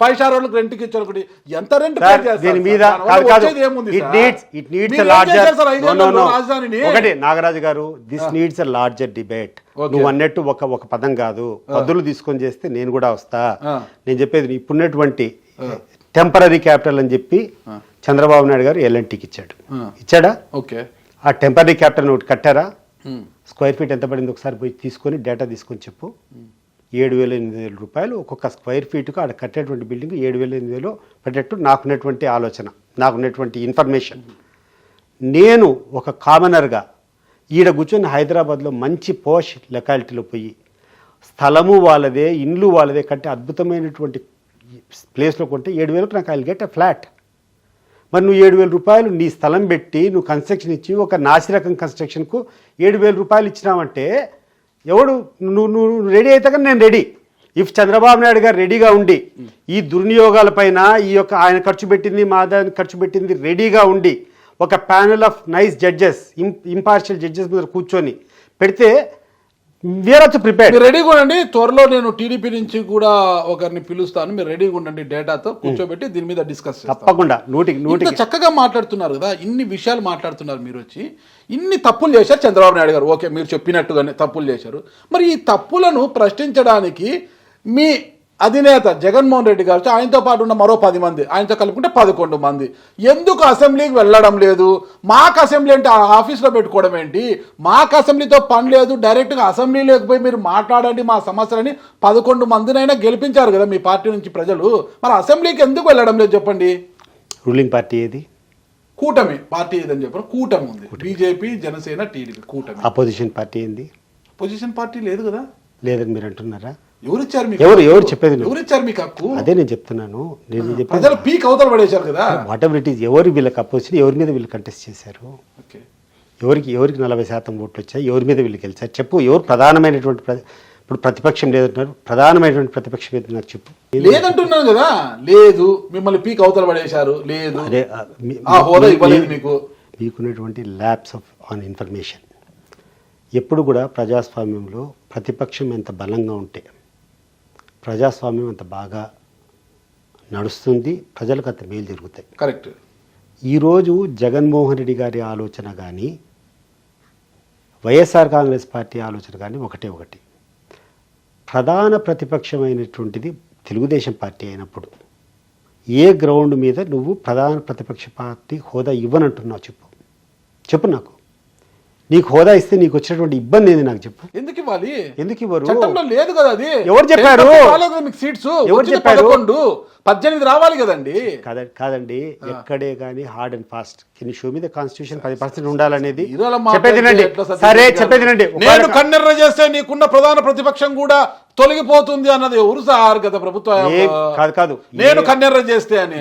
5 స్టార్ వాళ్ళకి రెంట్కి ఇచ్చారు. ఎంత రెంట్ దీని మీద ఒకటి నాగరాజు గారు, this needs a larger debate. నువ్వు అన్నట్టు ఒక పదం కాదు, పదులు తీసుకొని చేస్తే నేను కూడా వస్తా. నేను చెప్పేది ఇప్పుడున్నటువంటి టెంపరీ క్యాపిటల్ అని చెప్పి చంద్రబాబు నాయుడు గారు ఎల్ఎన్టీకి ఇచ్చాడా? ఓకే, ఆ టెంపరీ క్యాపిటల్ ఒకటి కట్టారా? స్క్వేర్ ఫీట్ ఎంత పడింది ఒకసారి పోయి తీసుకొని డేటా తీసుకొని చెప్పు. 7,000-8,000 రూపాయలు ఒక్కొక్క స్క్వేర్ ఫీట్కు ఆడ కట్టేటువంటి బిల్డింగ్ 7,000-8,000 పెట్టేట్టు నాకున్నటువంటి ఆలోచన, నాకున్నటువంటి ఇన్ఫర్మేషన్. నేను ఒక కామనర్గా ఈడ కూర్చొని హైదరాబాద్లో మంచి పోష్ లొకాలిటీలో పోయి స్థలము వాళ్ళదే, ఇండ్లు వాళ్ళదే కట్టి అద్భుతమైనటువంటి ప్లేస్లో కొంటే 7,000కు నాకు ఐ గెట్ ఎ ఫ్లాట్. మరి నువ్వు 7,000 రూపాయలు నీ స్థలం పెట్టి నువ్వు కన్స్ట్రక్షన్ ఇచ్చి ఒక నాసిరకం కన్స్ట్రక్షన్కు 7,000 రూపాయలు ఇచ్చినావంటే ఎవడు? నువ్వు రెడీ అయితే కానీ నేను రెడీ. ఇఫ్ చంద్రబాబు నాయుడు గారు రెడీగా ఉండి ఈ దుర్వినియోగాలపైన ఈ యొక్క ఆయన ఖర్చు పెట్టింది, మా దాన్ని ఖర్చు పెట్టింది రెడీగా ఉండి ఒక panel of nice judges, impartial judges మీద కూర్చొని పెడితే మీరు రెడీగా ఉండండి. త్వరలో నేను టీడీపీ నుంచి కూడా ఒకరిని పిలుస్తాను, మీరు రెడీగా ఉండండి. డేటాతో కూర్చోబెట్టి దీని మీద డిస్కస్ తప్పకుండా. 100 చక్కగా మాట్లాడుతున్నారు కదా, ఇన్ని విషయాలు మాట్లాడుతున్నారు. మీరు వచ్చి ఇన్ని తప్పులు చేశారు చంద్రబాబు నాయుడు గారు, ఓకే మీరు చెప్పినట్టుగానే తప్పులు చేశారు. మరి ఈ తప్పులను ప్రశ్నించడానికి మీ అధినేత జగన్మోహన్ రెడ్డి గారు, ఆయనతో పాటు ఉన్న మరో 10 మంది, ఆయనతో కలుపుకుంటే 11 మంది ఎందుకు అసెంబ్లీకి వెళ్ళడం లేదు? మాకు అసెంబ్లీ అంటే ఆఫీస్లో పెట్టుకోవడం ఏంటి? మాకు అసెంబ్లీతో పని లేదు, డైరెక్ట్గా అసెంబ్లీలోకి పోయి మీరు మాట్లాడండి మా సమస్యలని 11 మందినైనా గెలిపించారు కదా మీ పార్టీ నుంచి ప్రజలు. మరి అసెంబ్లీకి ఎందుకు వెళ్ళడం లేదు చెప్పండి? రూలింగ్ పార్టీ ఏది? కూటమి పార్టీ ఏదని చెప్పారు. కూటమి ఉంది, బీజేపీ, జనసేన, టీడీపీ కూటమి. అపోజిషన్ పార్టీ ఏంది? అపోజిషన్ పార్టీ లేదు కదా. లేదని మీరు అంటున్నారా? ఎవరిచ్చారు మీకు? ఎవరు చెప్పేది నువ్వు? ఎవరిచ్చారు మీకు హక్కు? అదే నేను చెప్తున్నాను. నేను చెప్పేది ప్రజలు పీక్ అవతల పడేశారు కదా. వాట్ ఎవర్ ఇట్ ఈస్, ఎవరు వీళ్ళకి అపోజిషన్, ఎవరి మీద వీళ్ళు కంటెస్ట్ చేశారు, ఓకే, ఎవరికి 40% ఓట్లు వచ్చాయి, ఎవరి మీద వీళ్ళు గెలిచారు చెప్పు. ఎవరు ప్రధానమైనటువంటి ఇప్పుడు ప్రతిపక్షం లేదంటున్నారు, ప్రధానమైనటువంటి ప్రతిపక్షం మీద నాకు చెప్పు. లేదంటున్నాను కదా. లేదు, మిమ్మల్ని పీక్ అవతల పడేశారు. లేదు, అదే ఆ హోదా ఇవ్వలేదు మీకు. మీకున్నటువంటి ల్యాబ్స్ ఆన్ ఇన్ఫర్మేషన్. ఎప్పుడు కూడా ప్రజాస్వామ్యంలో ప్రతిపక్షం ఎంత బలంగా ఉంటే ప్రజాస్వామ్యం అంత బాగా నడుస్తుంది, ప్రజలకు అంత మేలు జరుగుతాయి. కరెక్ట్. ఈరోజు జగన్మోహన్ రెడ్డి గారి ఆలోచన కానీ వైఎస్ఆర్ కాంగ్రెస్ పార్టీ ఆలోచన కానీ ఒకటి. ప్రధాన ప్రతిపక్షమైనటువంటిది తెలుగుదేశం పార్టీ అయినప్పుడు ఏ గ్రౌండ్ మీద నువ్వు ప్రధాన ప్రతిపక్ష పార్టీ హోదా ఇవ్వనంటున్నావు చెప్పు నాకు. నీకు హోదా ఇస్తే నీకు వచ్చినటువంటి ఇబ్బంది ఏంది నాకు చెప్పు. ఎందుకు ఇవ్వాలి? ఎందుకు ఇవ్వరు? చట్టంలో లేదు కదా అది. ఎవరు చెప్పారు? మీకు సీట్స్ ఎవరు చెప్పారు? 18 రావాలి కదండి. కాదండి, ఎక్కడే కానీ hard and fast can show me the constitution 10% ఉండాలనేది చెప్పేది. నేను కన్నెర్ర చేస్తే నీకున్న ప్రధాన ప్రతిపక్షం కూడా తొలగిపోతుంది అన్నది ఎవరు సార్ గత ప్రభుత్వం? కాదు నేను కన్నెర్ర చేస్తే అని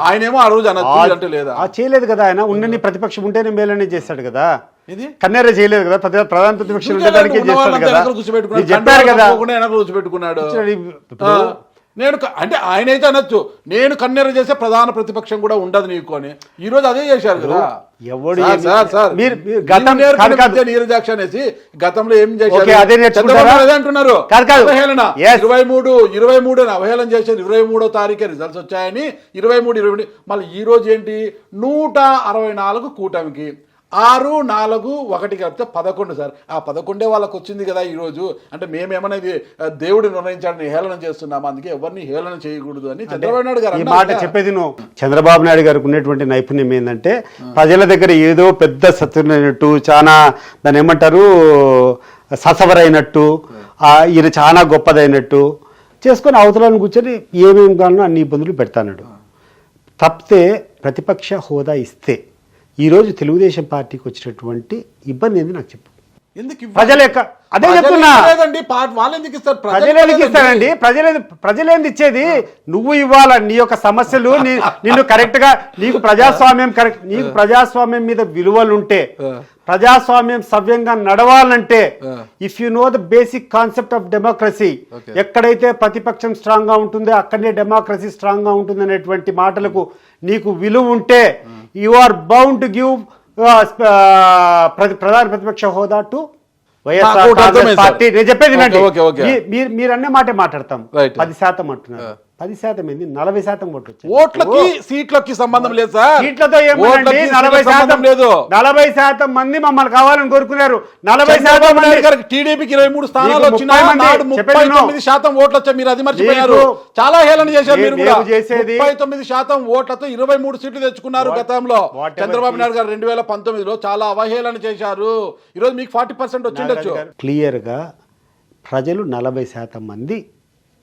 ఆయనేమో ఆ రోజు అంటే లేదా చేయలేదు కదా. ఆయన ఉన్నన్ని ప్రతిపక్షం ఉంటేనే మేలనే చేస్తాడు కదా. ఇది కన్నెర్ర చేయలేదు కదా, ప్రధాన ప్రతిపక్షం ఉండేదానికి చెప్పారు కదా. కూర్చోబెట్టుకున్నాడు. నేను అంటే ఆయన అయితే అనొచ్చు, నేను కన్నెర్ర చేసే ప్రధాన ప్రతిపక్షం కూడా ఉండదు నీకు అని. ఈ రోజు అదే చేశారు కదా. నీరజాక్ష అనేసి గతంలో ఏం చేశారు అంటున్నారు. 23 అవహేళన చేశారు. 23వ తారీఖే రిజల్ట్స్ వచ్చాయని 23 మళ్ళీ ఈ రోజు ఏంటి 164 కూటమికి 6, 4, 1 కలిపితే 11 సార్. ఆ 11 వాళ్ళకి వచ్చింది కదా ఈ రోజు. అంటే మేమేమనేది దేవుడు నిర్ణయించాడని హేళన చేస్తున్నాము, అందుకే ఎవరిని హేళన చేయకూడదు అని చంద్రబాబు నాయుడు గారు ఈ మాట చెప్పేది. చంద్రబాబు నాయుడు గారికి ఉన్నటువంటి నైపుణ్యం ఏంటంటే ప్రజల దగ్గర ఏదో పెద్ద సత్తునట్టు, చాలా దాన్ని ఏమంటారు ససవరైనట్టు, ఈయన చాలా గొప్పదైనట్టు చేసుకొని అవతలను కూర్చొని ఏమేమి కావాలనో అన్ని ఇబ్బందులు పెడతాడు. తప్పితే ప్రతిపక్ష హోదా ఇస్తే ఈరోజు తెలుగుదేశం పార్టీకి వచ్చినటువంటి ఇబ్బంది ఏంది నాకు చెప్పు. ప్రజల యొక్క అదే చెప్తున్నా, ప్రజలు ఇస్తారండి. ప్రజలేంది ఇచ్చేది? నువ్వు ఇవ్వాల నీ యొక్క సమస్యలు, నిన్ను కరెక్ట్ గా, నీకు ప్రజాస్వామ్యం కరెక్ట్, నీకు ప్రజాస్వామ్యం మీద విలువలుంటే, ప్రజాస్వామ్యం సవ్యంగా నడవాలంటే, if you know the basic concept of democracy, ఎక్కడైతే ప్రతిపక్షం స్ట్రాంగ్ గా ఉంటుందో అక్కడనే డెమోక్రసీ స్ట్రాంగ్ గా ఉంటుంది అనేటువంటి మాటలకు నీకు విలువ ఉంటే you are bound to give ప్రధాన ప్రతిపక్ష హోదా టు వైఎస్ఆర్ కాంగ్రెస్ పార్టీ. నేను చెప్పేది మీరు అనే మాటే మాట్లాడతాం. 10% అంటున్నారు. 10% ఏంది? 40% ఓట్లకి సీట్లకి సంబంధం లేదు సార్. సీట్లతో ఏమండి? 40% లేదు. 40% మంది మమ్మల్ని కావాలని కోరుకున్నారు. 40% టీడీపీకి 23 స్థానాలు వచ్చినా 39% ఓట్లు వచ్చాయి. మీరు అది మర్చిపోయారు. చాలా హేళన చేశారు. మీరు కూడా 39% ఓట్లతో 23 సీట్లు తెచ్చుకున్నారు గతంలో. చంద్రబాబు నాయుడు గారు 2019లో చాలా అవహేళన చేశారు. ఈరోజు మీకు 40% వచ్చిండొచ్చు. క్లియర్ గా ప్రజలు 40% మంది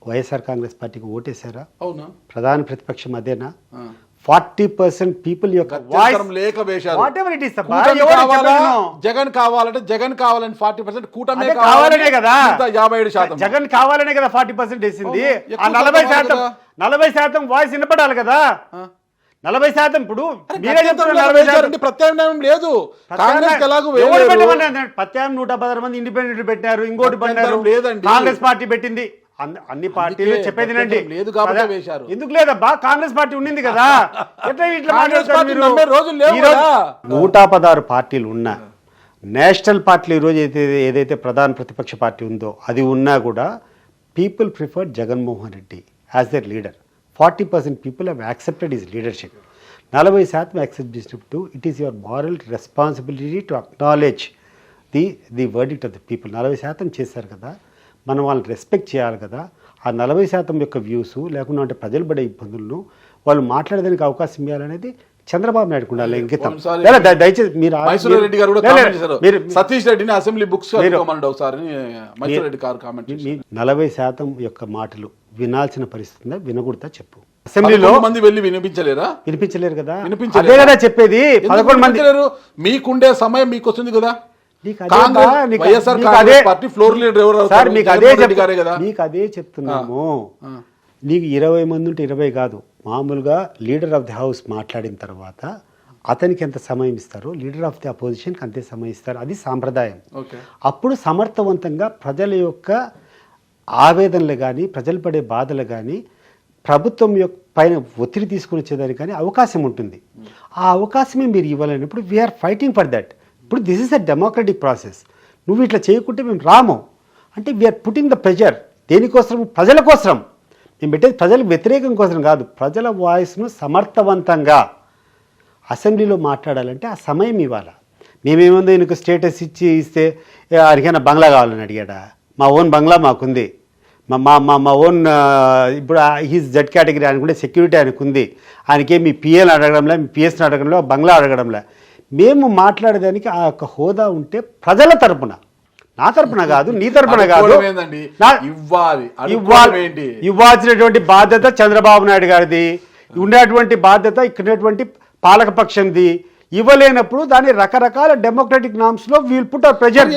వైఎస్ఆర్ కాంగ్రెస్ పార్టీకి ఓటేశారా? అవునా? ప్రధాన ప్రతిపక్షం అదేనా? 40% పీపుల్ యొక్క జగన్ కావాలంటే జగన్ కావాలని 40% కూటమి కావాలనే కదా. 57% జగన్ కావాలనే కదా 40% వేసింది. ఆ 40% వాయిస్ వినపడాలి కదా. 40% ఇప్పుడు మీరే చెప్తున్నారు. ప్రత్యామ్నాయం లేదు. ప్రత్యామ్నాయం 116 మంది ఇండిపెండెంట్ పెట్టారు, ఇంకోటి పెట్టారు, కాంగ్రెస్ పార్టీ పెట్టింది. అన్ని పార్టీలు చెప్పేది లేదు కాబట్టి వేశారు. ఎందుకు లేదబ్బా? కాంగ్రెస్ పార్టీ ఉండింది కదా. 116 పార్టీలు ఉన్నా, నేషనల్ పార్టీలు ఈరోజు ఏదైతే ప్రధాన ప్రతిపక్ష పార్టీ ఉందో అది ఉన్నా కూడా people prefer Jaganmohan Reddy as their leader. 40% people have accepted his leadership. 40% accept చేసినప్పుడు it is your moral responsibility to acknowledge the verdict of the people. 40% చేశారు కదా, మనం వాళ్ళని రెస్పెక్ట్ చేయాలి కదా. ఆ 40% యొక్క వ్యూస్ లేకుండా అంటే ప్రజలు పడే ఇబ్బందులను వాళ్ళు మాట్లాడడానికి అవకాశం ఇవ్వాలనేది చంద్రబాబు నాయుడు ఉండాలి. ఇంకితం దయచేసి మీరు సతీష్ రెడ్డిని అసెంబ్లీ బుక్స్ 40% యొక్క మాటలు వినాల్సిన పరిస్థితి వినకూడదా చెప్పు. అసెంబ్లీలో మంది వెళ్ళి వినిపించలేరు కదా. అదే కదా చెప్పేది. 11 మంది మీకుండే సమయం మీకు వస్తుంది కదా. నీకు అదే కాంగ్రెస్ బా, నీకు- వైఎస్ఆర్ నీకు కాంగ్రెస్ అదే- పార్టీ ఫ్లోర్ లీడర్ ఎవరు సార్ అవుతారు? మీకు అదే జగన్మోహన్ రెడ్డి గారే కదా. మీకు అదే చెప్తున్నాము. నీకు 20 మంది ఉంటే 20 కాదు, మామూలుగా లీడర్ ఆఫ్ ది హౌస్ మాట్లాడిన తర్వాత అతనికి ఎంత సమయం ఇస్తారు, లీడర్ ఆఫ్ ది అపోజిషన్కి అంతే సమయం ఇస్తారు. అది సాంప్రదాయం. ఓకే. అప్పుడు సమర్థవంతంగా ప్రజల యొక్క ఆవేదనలు కానీ, ప్రజలు పడే బాధలు కానీ, ప్రభుత్వం యొక్క పైన ఒత్తిడి తీసుకుని వచ్చేదానికి కానీ అవకాశం ఉంటుంది. ఆ అవకాశమే మీరు ఇవ్వాలన్నప్పుడు వీఆర్ ఫైటింగ్ ఫర్ దట్. ఇప్పుడు this is a democratic process. నువ్వు ఇట్లా చేయకుంటే మేము రాము అంటే వీఆర్ పుట్టింగ్ ద ప్రెజర్. దేనికోసం? ప్రజల కోసం. మేము పెట్టేది ప్రజలకు వ్యతిరేకం కోసం కాదు, ప్రజల వాయిస్ను సమర్థవంతంగా అసెంబ్లీలో మాట్లాడాలంటే ఆ సమయం ఇవ్వాలి. మేమేముందో ఈయనకు స్టేటస్ ఇస్తే అడిగిన బంగ్లా కావాలని అడిగాడా? మా ఓన్ బంగ్లా మాకుంది. మా ఓన్ ఇప్పుడు హీజ్ జెడ్ కేటగిరీ అనుకుంటే సెక్యూరిటీ ఆయనకు ఉంది. ఆయనకే మీ పిఎల్ అడగడంలే, మీ పిఎస్ని అడగడంలో, బంగ్లా అడగడంలే. మేము మాట్లాడేదానికి ఆ యొక్క హోదా ఉంటే ప్రజల తరపున, నా తరపున కాదు, నీ తరపున కాదు, ఇవ్వాల్సినటువంటి బాధ్యత చంద్రబాబు నాయుడు గారిది, ఉండేటువంటి బాధ్యత ఇక్కడ పాలకపక్షంది. ఇవ్వలేనప్పుడు దాన్ని రకరకాల డెమోక్రటిక్ నామ్స్ లో వీల్ పుట్ ప్రెజర్.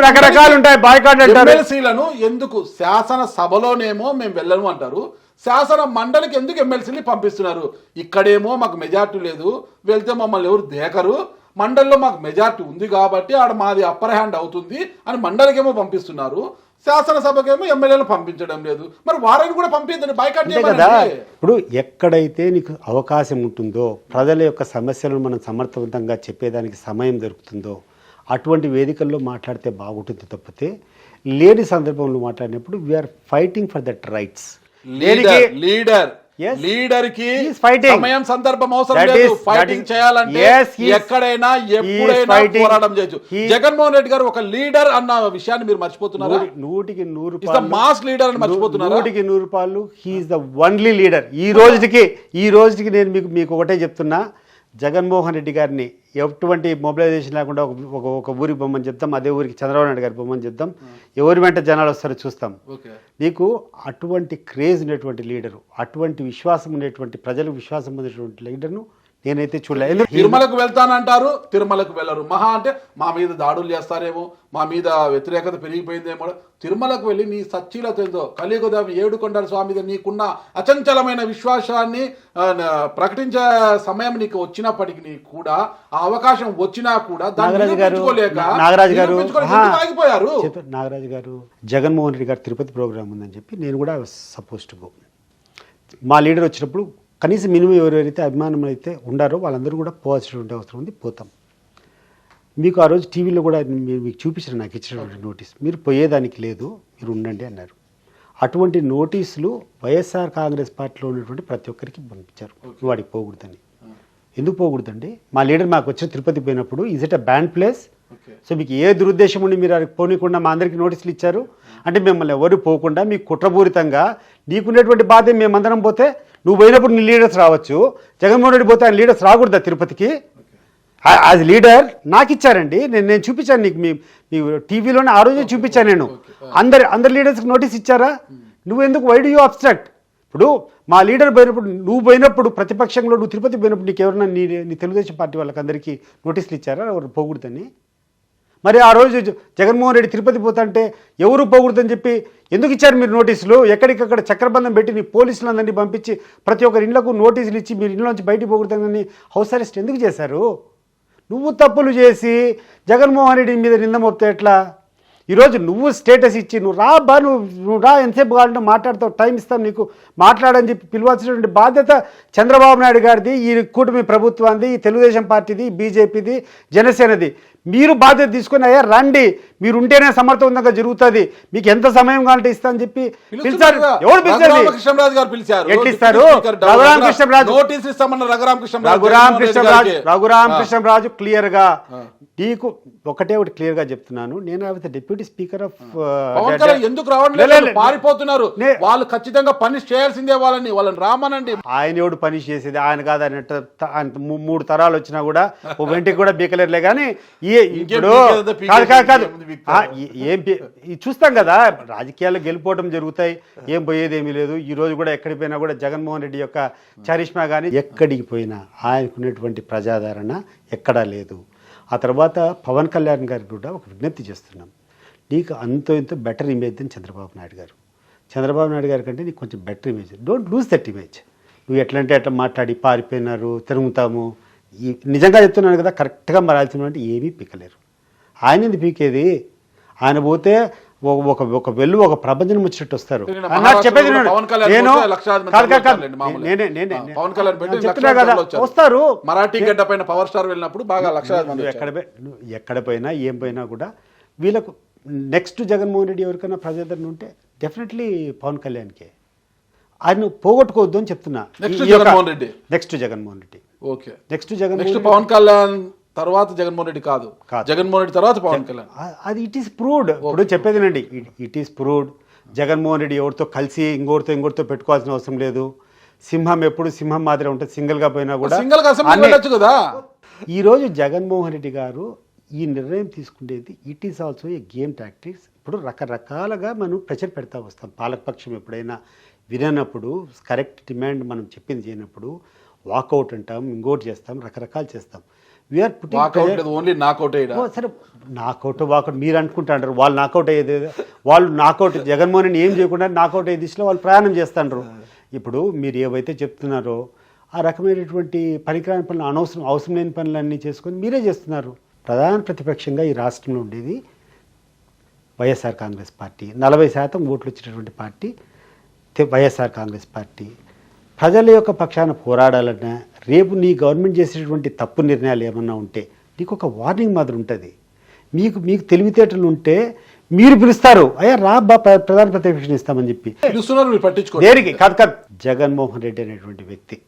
రకరకాలు ఉంటాయి, బాయ్కాట్ అంటారు. ఎమ్మెల్సీలను ఎందుకు శాసన సభలోనేమో మేము వెళ్ళను అంటారు, శాసన మండలికి ఎందుకు ఎమ్మెల్సీని పంపిస్తున్నారు? ఇక్కడేమో మాకు మెజార్టీ లేదు, వెళ్తే మమ్మల్ని ఎవరు దేకరు, మండలిలో మాకు మెజార్టీ ఉంది కాబట్టి ఆడ మాది అప్పర్ హ్యాండ్ అవుతుంది అని మండలికేమో పంపిస్తున్నారు, శాసనసభకేమో ఎమ్మెల్యేలు పంపించడం లేదు. మరి వారిని కూడా పంపించండి, బైకాట్ కదా. ఇప్పుడు ఎక్కడైతే నీకు అవకాశం ఉంటుందో, ప్రజల యొక్క సమస్యలను మనం సమర్థవంతంగా చెప్పేదానికి సమయం దొరుకుతుందో అటువంటి వేదికల్లో మాట్లాడితే బాగుంటుంది తప్పితే లేని సందర్భంలో మాట్లాడినప్పుడు we are fighting for that rights. Leader కి సమయం సందర్భం అవసరం లేదు, ఫైటింగ్ చేయాలంటే ఎక్కడైనా ఎప్పుడైనా పోరాటం చేయొచ్చు. జగన్మోహన్ రెడ్డి గారు ఒక లీడర్ అన్న విషయాన్ని మీరు మర్చిపోతున్నారా? 100% మాస్ లీడర్ అని మర్చిపోతున్నారా? 100% హీఈస్ ద ఓన్లీ లీడర్. ఈ రోజుకి నేను మీకు ఒకటే చెప్తున్నా, జగన్మోహన్ రెడ్డి గారిని ఎటువంటి మొబిలైజేషన్ లేకుండా ఒక ఊరికి బొమ్మని చెప్తాం, అదే ఊరికి చంద్రబాబు నాయుడు గారి బొమ్మని చెప్తాం, ఎవరి వెంట జనాలు వస్తారో చూస్తాం. నీకు అటువంటి క్రేజ్ ఉన్నటువంటి లీడరు, అటువంటి విశ్వాసం ఉండేటువంటి, ప్రజలకు విశ్వాసం ఉండేటువంటి లీడర్ను నేనైతే చూడలేదు. తిరుమలకు వెళ్తానంటారు, తిరుమలకు వెళ్ళరు. మహా అంటే మా మీద దాడులు చేస్తారేమో, మా మీద వ్యతిరేకత పెరిగిపోయిందేమో. తిరుమలకు వెళ్ళి నీ సచ్చీలతో కలియుగ ఏడుకొండల స్వామి మీద నీకున్న అచంచలమైన విశ్వాసాన్ని ప్రకటించే సమయం నీకు వచ్చినప్పటికీ కూడా, ఆ అవకాశం వచ్చినా కూడా నాగరాజు గారు జగన్మోహన్ రెడ్డి గారు తిరుపతి ప్రోగ్రామ్ ఉందని చెప్పి నేను కూడా సపోజ్ టు గో. మా లీడర్ వచ్చినప్పుడు కనీసం మినిమం ఎవరెవరైతే అభిమానం అయితే ఉండారో వాళ్ళందరూ కూడా పోవాల్సినటువంటి అవసరం ఉంది, పోతాం. మీకు ఆ రోజు టీవీలో కూడా మీకు చూపించారు, నాకు ఇచ్చినటువంటి నోటీస్, మీరు పోయేదానికి లేదు, మీరు ఉండండి అన్నారు. అటువంటి నోటీసులు వైఎస్ఆర్ కాంగ్రెస్ పార్టీలో ఉన్నటువంటి ప్రతి ఒక్కరికి పంపించారు, వాడికి పోకూడదని. ఎందుకు పోకూడదండి? మా లీడర్ మాకు వచ్చిన తిరుపతి పోయినప్పుడు is it a ban place? So మీకు ఏ దురుద్దేశం ఉండి మీరు అక్కడికి పోనీకుండా మా అందరికీ నోటీసులు ఇచ్చారు అంటే, మిమ్మల్ని ఎవరు పోకుండా మీకు కుట్రపూరితంగా, నీకున్నటువంటి బాధ మేమందరం పోతే నువ్వు పోయినప్పుడు నీ లీడర్స్ రావచ్చు, జగన్మోహన్ రెడ్డి పోతే ఆయన లీడర్స్ రాకూడదా తిరుపతికి? యాజ్ లీడర్ నాకు ఇచ్చారండి, నేను చూపించాను నీకు, మీ టీవీలోనే ఆ రోజే చూపించాను నేను. అందరి లీడర్స్కి నోటీస్ ఇచ్చారా? నువ్వెందుకు, వై డు యూ అబ్స్ట్రాక్ట్? ఇప్పుడు మా లీడర్ పోయినప్పుడు, నువ్వు పోయినప్పుడు ప్రతిపక్షంలో నువ్వు తిరుపతి పోయినప్పుడు నీకు ఎవరన్నా నీ తెలుగుదేశం పార్టీ వాళ్ళకి అందరికీ నోటీసులు ఇచ్చారా ఎవరు పోకూడదని? మరి ఆ రోజు జగన్మోహన్ రెడ్డి తిరుపతి పోతుంటే ఎవరు పోకూడదని చెప్పి ఎందుకు ఇచ్చారు మీరు నోటీసులు? ఎక్కడికక్కడ చక్రబంధం పెట్టి నీ పోలీసులందరినీ పంపించి ప్రతి ఒక్కరి ఇళ్లకు నోటీసులు ఇచ్చి మీరు ఇళ్ళలోంచి బయటికి పోకూడదని హౌస్ అరెస్ట్ ఎందుకు చేశారు? నువ్వు తప్పులు చేసి జగన్మోహన్ రెడ్డి మీద నింద మోపితే ఎట్లా? ఈరోజు నువ్వు స్టేటస్ ఇచ్చి నువ్వు రా ఎంతసేపు కావాలంటే మాట్లాడతావు, టైం ఇస్తాను నీకు మాట్లాడని చెప్పి పిలవాల్సినటువంటి బాధ్యత చంద్రబాబు నాయుడు గారిది, ఈ కూటమి ప్రభుత్వాన్ని, ఈ తెలుగుదేశం పార్టీది, బీజేపీది, జనసేనది. మీరు బాధ్యత తీసుకొని అయ్యా రండి, మీరు ఉంటేనే సమర్థవంతంగా జరుగుతుంది, మీకు ఎంత సమయం కావాలంటే ఇస్తా అని చెప్పి పిలిచారు. ఎవరు పిలిచారు? రఘురామకృష్ణరాజు గారు పిలిచారు. ఎట్లిస్తారు? రఘురామకృష్ణరాజు క్లియర్ గా, నీకు ఒకటే ఒకటి క్లియర్ గా చెప్తున్నాను, నేను డిప్యూటీ స్పీకర్ ఆఫ్ ఎందుకు రావట్లేదు? పారిపోతున్నారు వాళ్ళు, ఖచ్చితంగా పనిష్ చేయాల్సిందే వాళ్ళని రామనండి. ఆయన ఎవడు పనిష్ చేసేది? ఆయన కాదు, ఆయన 3 తరాలు వచ్చినా కూడా ఓ వెంటికి కూడా బీకలేరులే. కానీ ఇప్పుడు కాదు చూస్తాం కదా, రాజకీయాల్లో గెలిపోవడం జరుగుతాయి, ఏం పోయేది ఏమీ లేదు. ఈ రోజు కూడా ఎక్కడికి పోయినా కూడా జగన్మోహన్ రెడ్డి యొక్క చరిష్మా కానీ, ఎక్కడికి పోయినా ఆయనకున్నటువంటి ప్రజాదరణ ఎక్కడా లేదు. ఆ తర్వాత పవన్ కళ్యాణ్ గారికి కూడా ఒక విజ్ఞప్తి చేస్తున్నాం. నీకు అంతో ఇంతో బెటర్ ఇమేజ్ అని చంద్రబాబు నాయుడు గారు. చంద్రబాబు నాయుడు గారి కంటే నీకు కొంచెం better image. Don't lose that image. నువ్వు ఎట్లా అంటే అట్లా మాట్లాడి పారిపోయినారు, తిరుగుతాము. నిజంగా చెప్తున్నాను కదా, కరెక్ట్గా మరాల్సిన అంటే ఏమీ పీకలేరు. ఆయన ఎందుకు పీకేది? ఆయన పోతే ఒక వెళ్ళు ఒక ప్రపంచం వచ్చినట్టు వస్తారు. చెప్పేది చెప్తున్నా కదా, వస్తారు. మరాఠీ గడ్డ పైన పవర్ స్టార్ వెళ్ళినప్పుడు బాగా లక్షలాది మంది ఎక్కడ పోయినా ఏం పోయినా కూడా వీళ్ళకు నెక్స్ట్ జగన్మోహన్ రెడ్డి ఎవరికైనా ప్రజాదరణ ఉంటే డెఫినెట్లీ పవన్ కళ్యాణ్కే. ఆయన పోగొట్టుకోవద్దు అని చెప్తున్నా. Next Jaganmohan Reddy okay. Next Pavan Kalyan తర్వాత జగన్మోహన్ రెడ్డి కాదు, జగన్మోహన్ రెడ్డి తర్వాత పవన్ కళ్యాణ్. అది ఇట్ ఈస్ ప్రూవ్డ్. ఇప్పుడు చెప్పేదినండి, it is proved. Jaganmohan Reddy ఎవరితో కలిసి ఇంకోరితో పెట్టుకోవాల్సిన అవసరం లేదు. సింహం ఎప్పుడు సింహం మాదిరి ఉంటుంది, సింగిల్గా పోయినా కూడా. కదా ఈరోజు జగన్మోహన్ రెడ్డి గారు ఈ నిర్ణయం తీసుకునేది it is also a game tactics. ఇప్పుడు రకరకాలుగా మనం ప్రెషర్ పెడతా వస్తాం. పాలకపక్షం ఎప్పుడైనా వినప్పుడు, కరెక్ట్ డిమాండ్ మనం చెప్పింది చేయనప్పుడు వాకౌట్ అంటాం, ఇంకోటి చేస్తాం, రకరకాలు చేస్తాం. We are only knockout. సరే, నాకౌట్ వాకౌట్ మీరు అనుకుంటాంటారు. వాళ్ళు నాకౌట్ అయ్యేది, వాళ్ళు నాకౌట్ జగన్మోహన్ రెడ్డి ఏం చేయకుండా నాకౌట్ అయ్యే దిశలో వాళ్ళు ప్రయాణం చేస్తాండ్రు. ఇప్పుడు మీరు ఏవైతే చెప్తున్నారో ఆ రకమైనటువంటి పనికిరాని పనులు, అవసరం లేని పనులన్నీ చేసుకొని మీరే చేస్తున్నారు. ప్రధాన ప్రతిపక్షంగా ఈ రాష్ట్రంలో ఉండేది వైఎస్ఆర్ కాంగ్రెస్ పార్టీ. 40% ఓట్లు వచ్చినటువంటి పార్టీ వైఎస్ఆర్ కాంగ్రెస్ పార్టీ. ప్రజల యొక్క పక్షాన పోరాడాలన్నా, రేపు నీ గవర్నమెంట్ చేసేటువంటి తప్పు నిర్ణయాలు ఏమన్నా ఉంటే నీకు ఒక వార్నింగ్ మాత్రం ఉంటుంది. మీకు తెలివితేటలు ఉంటే మీరు పిలుస్తారు, అయ్యా రా ప్రధాన ప్రతిపక్షం ఇస్తామని చెప్పి దేనికి కాదు. జగన్మోహన్ రెడ్డి అనేటువంటి వ్యక్తి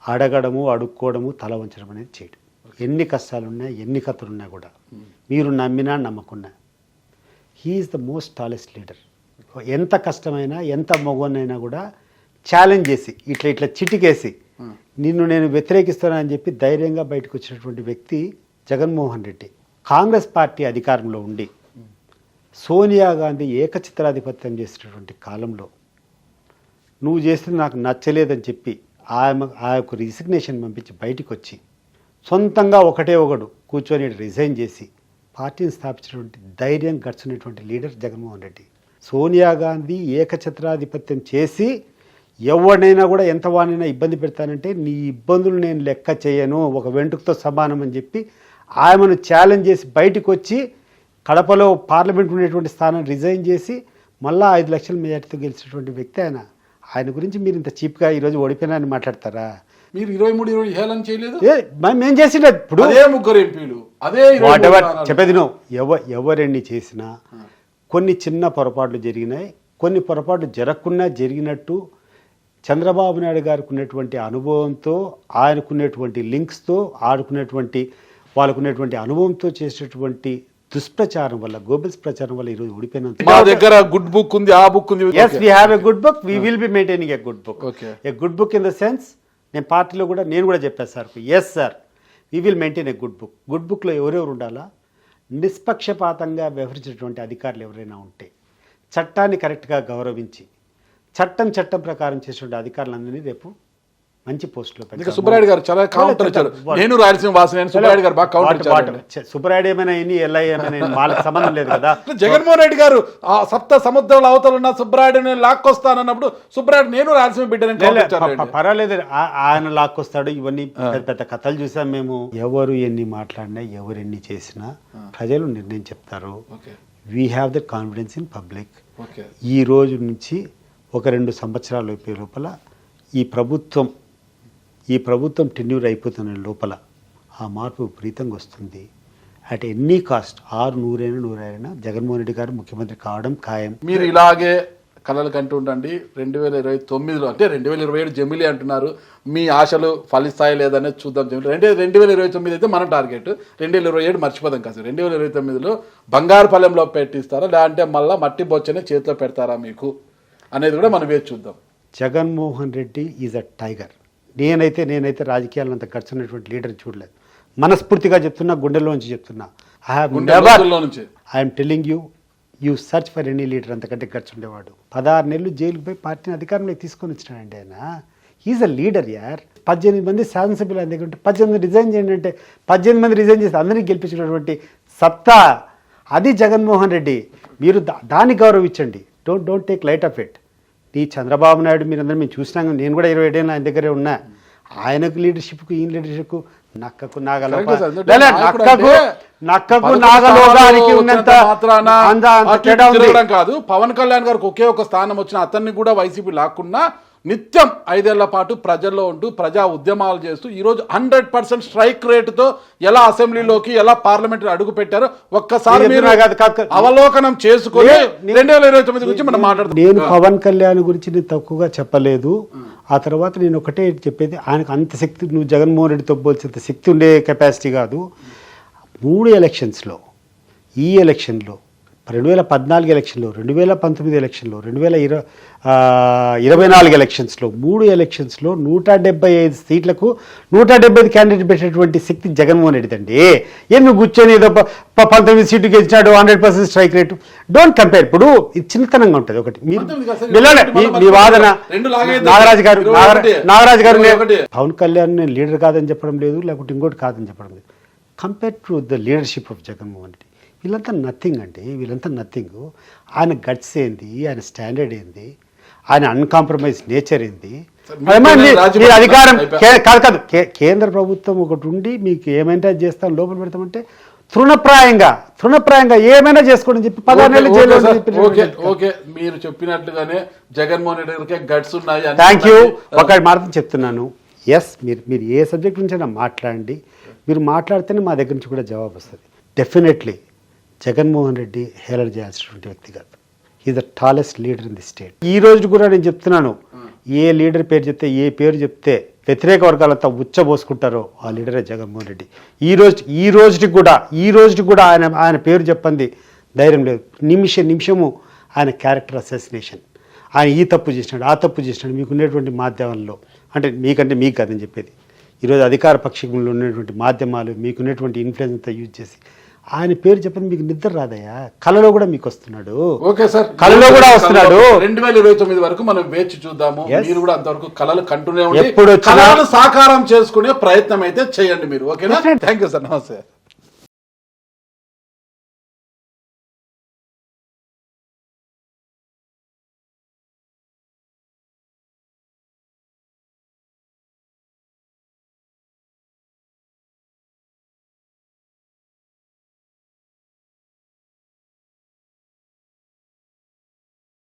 అడగడము, అడుక్కోవడము, తల వంచడం అనేది చేయడం. ఎన్ని కష్టాలున్నా, ఎన్ని కథలున్నా కూడా మీరు నమ్మినా నమ్మకున్నా he's the most tallest leader. ఎంత కష్టమైనా, ఎంత మగవనైనా కూడా ఛాలెంజ్ చేసి ఇట్లా చిటికేసి నిన్ను నేను వ్యతిరేకిస్తానని చెప్పి ధైర్యంగా బయటకు వచ్చినటువంటి వ్యక్తి జగన్మోహన్ రెడ్డి. కాంగ్రెస్ పార్టీ అధికారంలో ఉండి సోనియా గాంధీ ఏకచిత్రాధిపత్యం చేసినటువంటి కాలంలో నువ్వు చేస్తుంది నాకు నచ్చలేదని చెప్పి ఆ యొక్క రిసిగ్నేషన్ పంపించి బయటకు వచ్చి సొంతంగా ఒకడు కూర్చొని రిజైన్ చేసి పార్టీని స్థాపించినటువంటి ధైర్యం గడిచినటువంటి లీడర్ జగన్మోహన్ రెడ్డి. సోనియా గాంధీ ఏకఛత్రాధిపత్యం చేసి ఎవరినైనా కూడా ఎంత వాడినైనా ఇబ్బంది పెడతానంటే నీ ఇబ్బందులు నేను లెక్క చేయను, ఒక వెంట్రుకతో సమానం అని చెప్పి ఆమెను ఛాలెంజ్ చేసి బయటకు వచ్చి కడపలో పార్లమెంట్ ఉండేటువంటి స్థానాన్ని రిజైన్ చేసి మళ్ళా 5 లక్షల మెజార్టీతో గెలిచినటువంటి వ్యక్తి ఆయన. ఆయన గురించి మీరు ఇంత చీప్గా ఈరోజు ఓడిపోయినా అని మాట్లాడతారా? మీరు 23 హేళన చేయలేదు, మేము చేసినది. ఇప్పుడు ముగ్గురు ఎంపీలు చెప్పేది ఎవరెన్ని చేసినా కొన్ని చిన్న పొరపాట్లు జరిగినాయి. కొన్ని పొరపాట్లు జరగకుండా జరిగినట్టు చంద్రబాబు నాయుడు గారికి ఉన్నటువంటి అనుభవంతో, ఆయనకున్నటువంటి లింక్స్తో, వాళ్ళకున్నటువంటి అనుభవంతో చేసేటువంటి దుష్ప్రచారం వల్ల, గోబెల్స్ ప్రచారం వల్ల ఈరోజు ఓడిపోయినంత. మా దగ్గర గుడ్ బుక్ ఉంది, ఆ బుక్ ఉంది. Yes, we have a good book, we will be maintaining a good book. A good book in the sense, నేను పార్టీలో కూడా నేను కూడా చెప్పాను sir, yes sir, we will maintain a good book. Good బుక్లో ఎవరెవరు ఉండాలా? నిష్పక్షపాతంగా వ్యవహరించినటువంటి అధికారులు ఎవరైనా ఉంటే, చట్టాన్ని కరెక్ట్గా గౌరవించి చట్టం ప్రకారం చేసినటువంటి అధికారులందరినీ రేపు మంచి పోస్టులో పెట్టారు. సుబ్బరాయుడు గారు చాలా కౌంటర్ ఇచ్చారు. నేను రాయలసీమ వాసిని, సుబ్బరాయుడు గారు బాగా కౌంటర్ ఇచ్చారు. సుబ్బరాయుడు ఏమైనా ఎల్ఐ ఏమైనా వాళ్ళకి సంబంధం లేదు కదా. జగన్మోహన్ రెడ్డి గారు ఆ సప్త సముద్రాల అవతల ఉన్న సుబ్బరాయుడు లాక్కొస్తానన్నప్పుడు సుబ్బరాయుడు నేను రాయలసీమ బిడ్డని పర్వాలేదు, ఆయన లాక్కొస్తాడు. ఇవన్నీ పెద్ద కథలు చూసాం మేము. ఎవరు ఎన్ని మాట్లాడినా, ఎవరు ఎన్ని చేసినా ప్రజలు నిర్ణయం చెప్తారు. We have the confidence in public. ఈ రోజు నుంచి ఒక 2 సంవత్సరాలు అయిపోయే లోపల ఈ ప్రభుత్వం టెన్యూర్ అయిపోతున్న లోపల ఆ మార్పు విపరీతంగా వస్తుంది. At any cost, 100 Jaganmohan Reddy గారు ముఖ్యమంత్రి కావడం ఖాయం. మీరు ఇలాగే కలలు కంటూ ఉండండి. 2029లో అంటే 2027 జమిలీ అంటున్నారు. మీ ఆశలు ఫలిస్తాయి లేదనేది చూద్దాం. 2029 అయితే మన టార్గెట్. 2027 మర్చిపోదాం కాదు. 2029లో బంగారు పల్లెంలో పెట్టిస్తారా, లేదంటే మళ్ళీ మట్టి బొచ్చనే చేతిలో పెడతారా మీకు అనేది కూడా మనం వేచి చూద్దాం. Jaganmohan Reddy is a tiger. నేనైతే రాజకీయాలను అంత ఖర్చున్నటువంటి లీడర్ చూడలేదు. మనస్ఫూర్తిగా చెప్తున్నా, గుండెల్లోంచి చెప్తున్నా. I'm telling you search for any leader అంతకంటే ఖర్చు ఉండేవాడు. 16 నెలలు జైలుకు పోయి పార్టీని అధికారంలోకి తీసుకొని వచ్చినాడండి ఆయన. ఈజ్ అ లీడర్ యార్. 18 మంది శాసనసభ్యులు ఆయన దగ్గర ఉంటే 18 రిజైన్ చేయండి అంటే 18 మంది రిజైన్ చేసి అందరినీ గెలిపించినటువంటి సత్తా అది జగన్మోహన్ రెడ్డి. మీరు దాన్ని గౌరవించండి. Don't take light of it. ఈ చంద్రబాబు నాయుడు మీరందరూ మేము చూసినాం, నేను కూడా 27 ఏళ్ళు ఆయన దగ్గరే ఉన్నా. ఆయనకు లీడర్షిప్కు ఈయన లీడర్షిప్కు నక్కకు నాగలోగానికి ఉన్నంత కాదు. పవన్ కళ్యాణ్ గారికి ఒకే ఒక స్థానం వచ్చిన అతన్ని కూడా వైసీపీ లాక్కున్నా నిత్యం 5 ఏళ్ల పాటు ప్రజల్లో ఉంటూ ప్రజా ఉద్యమాలు చేస్తూ ఈరోజు 100% స్ట్రైక్ రేటుతో ఎలా అసెంబ్లీలోకి ఎలా పార్లమెంట్ అడుగు పెట్టారో ఒక్కసారి మీరు అవలోకనం చేసుకొని 2029 గురించి మనం మాట్లాడుతాం. నేను పవన్ కళ్యాణ్ గురించి నేను తక్కువగా చెప్పలేదు. ఆ తర్వాత నేను ఒకటే చెప్పేది, ఆయనకు అంత శక్తి నువ్వు జగన్మోహన్ రెడ్డితో పోల్చేంత శక్తి ఉండే కెపాసిటీ కాదు. 3 ఎలక్షన్స్లో, ఈ ఎలక్షన్లో 2014 ఎలక్షన్లో, 2019 ఎలక్షన్లో, 2024 ఎలక్షన్స్లో, 3 ఎలక్షన్స్లో 175 సీట్లకు 175 క్యాండిడేట్ పెట్టినటువంటి శక్తి జగన్మోహన్ రెడ్డి అండి. ఏమి కూర్చొని ఏదో 19 సీట్లు గెలిచినాడు 100% స్ట్రైక్ రేటు. Don't compare. ఇప్పుడు ఇది చిన్నతనంగా ఉంటుంది. ఒకటి మీ వాదన నాగరాజు గారు పవన్ కళ్యాణ్ నేను లీడర్ కాదని చెప్పడం లేదు, లేకపోతే ఇంకోటి కాదని చెప్పడం లేదు. Compare to the leadership of Jaganmohan Reddy వీళ్ళంతా నథింగ్ అండి. వీళ్ళంతా నథింగ్. ఆయన గట్స్ ఏంది, ఆయన స్టాండర్డ్ ఏంది, ఆయన అన్కాంప్రమైజ్ నేచర్ ఏంది, అధికారం కాదు. కేంద్ర ప్రభుత్వం ఒకటి ఉండి మీకు ఏమైనా చేస్తాం లోపల పెడతామంటే తృణప్రాయంగా ఏమైనా చేసుకోండి చెప్పి 16 ఏళ్ళు జైలు. ఓకే, మీరు చెప్పినట్లుగానే జగన్మోహన్ రెడ్డి గారికి గట్స్ ఉన్నాయి. Thank you. ఒక మాత్రం చెప్తున్నాను, ఎస్ మీరు ఏ సబ్జెక్ట్ నుంచైనా మాట్లాడండి. మీరు మాట్లాడితేనే మా దగ్గర నుంచి కూడా జవాబు వస్తుంది. డెఫినెట్లీ జగన్మోహన్ రెడ్డి హేళన చేయాల్సినటువంటి వ్యక్తి కాదు. Is the tallest leader in the state. ఈ రోజు కూడా నేను చెప్తున్నాను, ఏ లీడర్ పేరు చెప్తే, ఏ పేరు చెప్తే వ్యతిరేక వర్గాలంతా ఉచ్చబోసుకుంటారో ఆ లీడరే జగన్మోహన్ రెడ్డి. ఈ రోజుకి కూడా ఆయన పేరు చెప్పండి ధైర్యం లేదు. నిమిషము ఆయన క్యారెక్టర్ అసాసినేషన్. ఆయన ఈ తప్పు చేసినాడు, ఆ తప్పు చేసినాడు. మీకున్నటువంటి మాధ్యమాల్లో అంటే మీకంటే మీకు కాదని చెప్పేది, ఈరోజు అధికార పక్షంలో ఉన్నటువంటి మాధ్యమాలు మీకున్నటువంటి ఇన్ఫ్లుయెన్స్ అంతా యూజ్ చేసి ఆయన పేరు చెప్పండి. మీకు నిద్ర రాదయా? కళలో కూడా మీకు వస్తున్నాడు. ఓకే సార్, కళలో కూడా వస్తున్నాడు. 2029 వరకు మనం వేచి చూద్దాము. మీరు కూడా అంతవరకు కళలు కంటూనే ఉండి ఎప్పుడు కళలను సాకారం చేసుకునే ప్రయత్నం అయితే చేయండి మీరు. ఓకేనా? Thank you sir. నమస్తే.